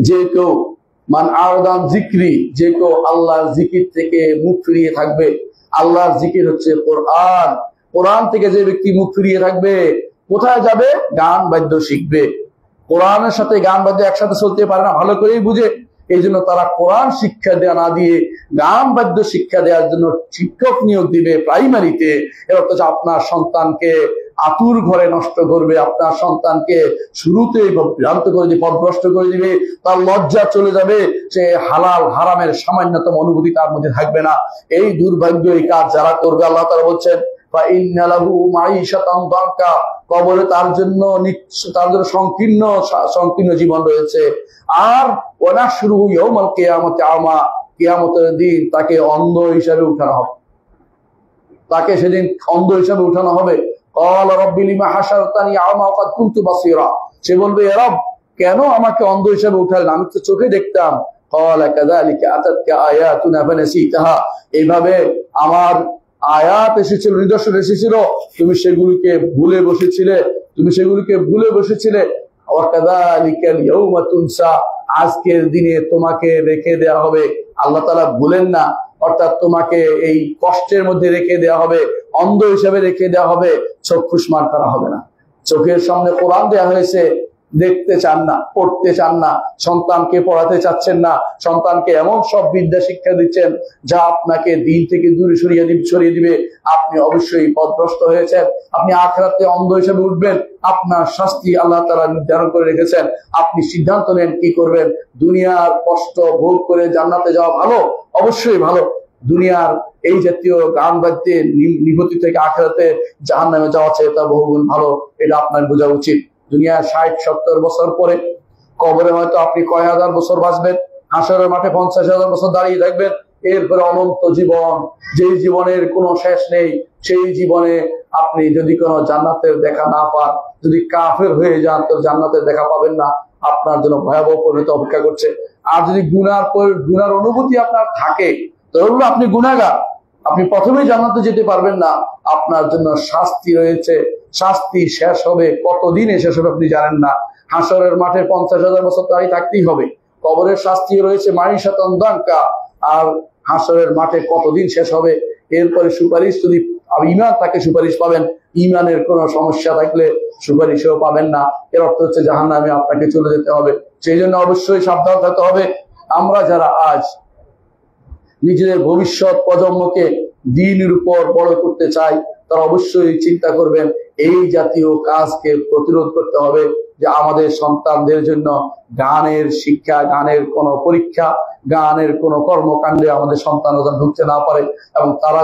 যে কেউ মান আরদান জিক্রি, যে কেউ আল্লাহর জিকির থেকে মুখ ফিরিয়ে থাকবে। আল্লাহর জিকির হচ্ছে কোরআন। কোরআন থেকে যে ব্যক্তি মুখ ফিরিয়ে থাকবে, কোথায় যাবে? গান বাদ্য শিখবে। কোরআনের সাথে গান বাদ্য একসাথে চলতে পারে না, ভালো করেই বুঝে। এই জন্য তারা কোরআন শিক্ষা দেওয়া না দিয়ে গান বাদ্য শিক্ষা দেওয়ার জন্য শিক্ষক নিয়োগ দিবে প্রাইমারিতে। এর অর্থ আপনার সন্তানকে আতুর ঘরে নষ্ট করবে, আপনার সন্তানকে শুরুতেই ভ্রান্ত করে দিবে, পথভ্রষ্ট করে দিবে, তার লজ্জা চলে যাবে, সে হালাল হারামের সামান্যতম অনুভূতি তার মধ্যে থাকবে না। এই দুর্ভাগ্য এই কাজ যারা করবে, আল্লাহ তাআলা বলছেন কবরে তার জন্য সংকীর্ণ জীবন রয়েছে। আর ওয়ানাহশুরুহু ইয়াওমাল কিয়ামাতি আমা, কিয়ামতের দিন তাকে অন্ধ হিসাবে উঠানো হবে। তাকে সেদিন অন্ধ হিসাবে উঠানো হবে। ক্বালা রাব্বি লিমা হাশারতানি আমা ওয়া কাদ কুনতু বাসীরা, সে বলবে হে রব, কেন আমাকে অন্ধ হিসাবে উঠালেন, আমি তো চোখে দেখতাম। ক্বালা কাযালিকা আতাতকা আয়াতুনা ফানাসিতাহা, এইভাবে আমার আয়াত এসেছিল, নিদর্শন এসেছিল, তুমি সেগুলিকে ভুলে বসেছিলে। ওয়া কাযালিকাল ইয়াওমা তুনসা, আজকের দিনে তোমাকে রেখে দেওয়া হবে। আল্লাহ তাআলা বলেন না, অর্থাৎ তোমাকে এই কষ্টের মধ্যে রেখে দেওয়া হবে, অন্ধ হিসেবে রেখে দেওয়া হবে, চক্ষুষ্মান করা হবে না। চোখের সামনে কোরআন দেওয়া হয়েছে, দেখতে চান না, পড়তে চান না, সন্তানকে পড়াতে চাচ্ছেন না, সন্তানকে এমন সব বিদ্যা শিক্ষা দিচ্ছেন যা আপনাকে দিন থেকে দূরে সরিয়ে দিবে। আপনি অবশ্যই পথভ্রষ্ট হয়েছেন, আপনি আখিরাতে অন্ধ হিসেবে উঠবেন, আপনার শাস্তি আল্লাহ তাআলা নির্ধারণ করে রেখেছেন। আপনি সিদ্ধান্ত নেন কি করবেন। দুনিয়ার কষ্ট ভোগ করে জান্নাতে যাওয়া ভালো, অবশ্যই ভালো। দুনিয়ার এই জাতীয় গান বাদ্যে নিগতি থেকে আখিরাতে জাহান্নামে যাওয়া চেয়ে তা বহুগুণ ভালো, এটা আপনার বোঝা উচিত। দুনিয়ার 60-70 বছর পরে কবরে হয়তো আপনি কয় হাজার বছর বাঁচবেন, হাসরের মাঠে 50,000 বছর দাঁড়িয়ে থাকবেন। এরপরে অনন্ত জীবন, যেই জীবনের কোনো শেষ নেই, সেই জীবনে আপনি যদি কোনো জান্নাতের দেখা না পান, যদি কাফের হয়ে যান, তো জান্নাতের দেখা পাবেন না, আপনার জন্য ভয়াবহ পরিণতি অপেক্ষা করছে। আর যদি গুনার অনুভূতি আপনার থাকে, তাহলে আপনি গুনাহগার, আপনি প্রথমেই জান্নাতে যেতে পারবেন না, আপনার জন্য শাস্তি রয়েছে। শাস্তি শেষ হবে কতদিনে শেষ হবে আপনি জানেন না। হাসরের মাঠে 50,000 বছর দাঁড়িয়ে থাকতেই হবে। কবরের শাস্তি রয়েছে মাইশাতান দাঙ্কা, আর হাসরের মাঠে কতদিন শেষ হবে। এরপরে সুপারিশ, যদি ঈমান তাকে সুপারিশ পাবেন, ঈমানের কোনো সমস্যা থাকলে সুপারিশও পাবেন না। এর অর্থ হচ্ছে জাহান্নামে আপনাকে চলে যেতে হবে। সেই জন্য অবশ্যই সাবধান থাকতে হবে। আমরা যারা আজ নিজেদের ভবিষ্যৎ প্রজন্মকে দ্বীনের উপর বড় করতে চাই, তারা অবশ্যই চিন্তা করবেন এই জাতীয় কাজকে প্রতিরোধ করতে হবে, যে আমাদের সন্তানদের জন্য গানের শিক্ষা, গানের কোনো পরীক্ষা, গানের কোনো কর্মকাণ্ডে আমাদের সন্তানরা যেন ঢুকতে না পারে, এবং তারা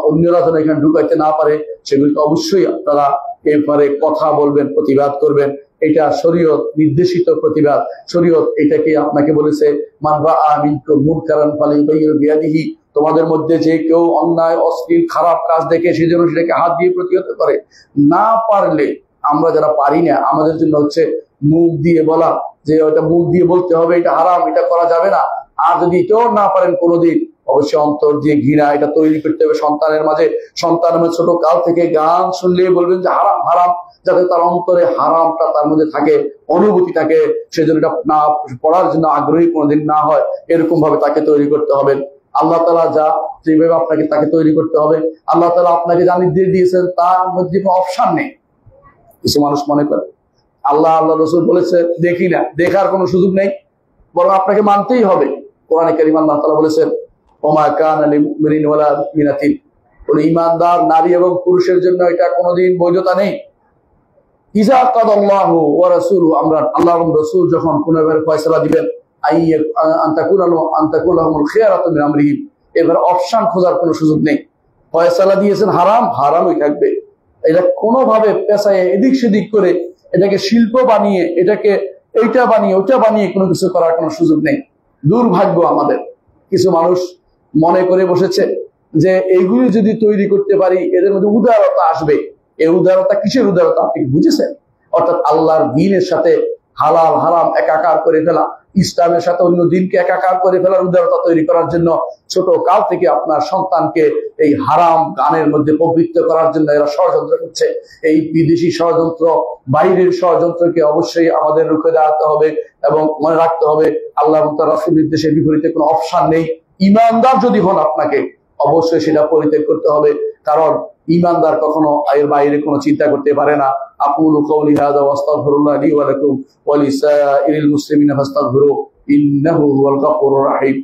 অন্যরা যেন এখানে ঢুকাইতে না পারে, সেগুলিকে অবশ্যই আপনারা এরপরে কথা বলবেন, প্রতিবাদ করবেন। এটা শরীয়ত নির্দেশিত প্রতিবাদ। শরীয়ত এটাকে আপনাকে বলেছে, মান রাআ মিনকুম মুনকারান ফালিয়ুগাইয়িরহু বিয়াদিহি, তোমাদের মধ্যে যে কেউ অন্যায়, অশ্লীল, খারাপ কাজ দেখে সে যেন সেটাকে হাত দিয়ে প্রতিহত করে। না পারলে, আমরা যারা পারি না, আমাদের জন্য হচ্ছে মুখ দিয়ে বলা, যে ওটা মুখ দিয়ে বলতে হবে এটা হারাম, এটা করা যাবে না। আর যদি এটাও না পারেন কোনোদিন, অবশ্যই অন্তর দিয়ে ঘৃণা এটা তৈরি করতে হবে সন্তানের মাঝে। সন্তানের ছোট কাল থেকে গান শুনলে বলবেন যে হারাম হারাম, যাতে তার অন্তরে হারামটা তার মধ্যে থাকে, অনুভূতি থাকে, সেজন্য এটা না পড়ার জন্য আগ্রহী কোনোদিন না হয়, এরকম ভাবে তাকে তৈরি করতে হবে। আল্লাহ তাআলা যেভাবে আপনাকে তাকে তৈরি করতে হবে, আল্লাহ তাআলা আপনাকে যা নির্দেশ দিয়েছেন তার মধ্যে কোনো অপশন নেই। কিছু মানুষ মনে করে আল্লাহ রাসূল বলেছে দেখি না, দেখার কোনো সুযোগ নেই, বরং আপনাকে মানতেই হবে। কোরআনে কারীমে আল্লাহ তাআলা বলেছেন, ওমা কানা লিল মুমিনিন ওয়ালা মুমিনাতিন, কোন ঈমানদার নারী এবং পুরুষের জন্য এটা কোনোদিন বৈধতা নেই। ইজা কাদাল্লাহু ওয়া রাসূলুহু আমরান, আল্লাহ এবং রাসূল যখন কোন ব্যাপারে ফয়সালা দিবেন, আনতাকুলাহুমুল খিয়ারাতু মিন আমরিহিম, এবার অপশন খোঁজার কোনো সুযোগ নেই। ফয়সালা দিয়েছেন হারাম, হারামই থাকবে। এটা কোনোভাবে পেশায় এদিক সেদিক করে, এটাকে শিল্প বানিয়ে, এটাকে এইটা বানিয়ে ওটা বানিয়ে কোনো কিছু করার কোনো সুযোগ নেই। দুর্ভাগ্য আমাদের কিছু মানুষ মনে করে বসেছে যে এইগুলি যদি তৈরি করতে পারি এদের মধ্যে উদারতা আসবে। এই উদারতা কিসের উদারতা আপনি বুঝেছেন? অর্থাৎ আল্লাহর দ্বীনের সাথে হালাল হারাম একাকার করে ফেলা, ইসলামের সাথে অন্য দিনকে একাকার করে ফেলার উদারতা তৈরি করার জন্য ছোট কাল থেকে আপনার সন্তানকে এই হারাম গানের মধ্যে প্রবৃত্ত করার জন্য এরা ষড়যন্ত্র করছে। এই বিদেশি ষড়যন্ত্র, বাইরের ষড়যন্ত্রকে অবশ্যই আমাদের রুখে দাঁড়াতে হবে এবং মনে রাখতে হবে আল্লাহ এবং তার রাসূল নির্দেশের বিপরীতে কোনো অপশন নেই। ইমানদার যদি হন আপনাকে অবশ্যই সেটা পরিত্যাগ করতে হবে, কারণ ইমানদার কখনো এর বাইরে কোনো চিন্তা করতে পারে না। আকুলু কাওলি হাযা ওয়া আস্তাগফিরুল্লাহ লি ওয়া লাকুম ওয়া লিসাইরিল মুসলিমিনা ফাস্তাগফিরু ইন্নাহু হুয়াল গাফুরুর রাহিম।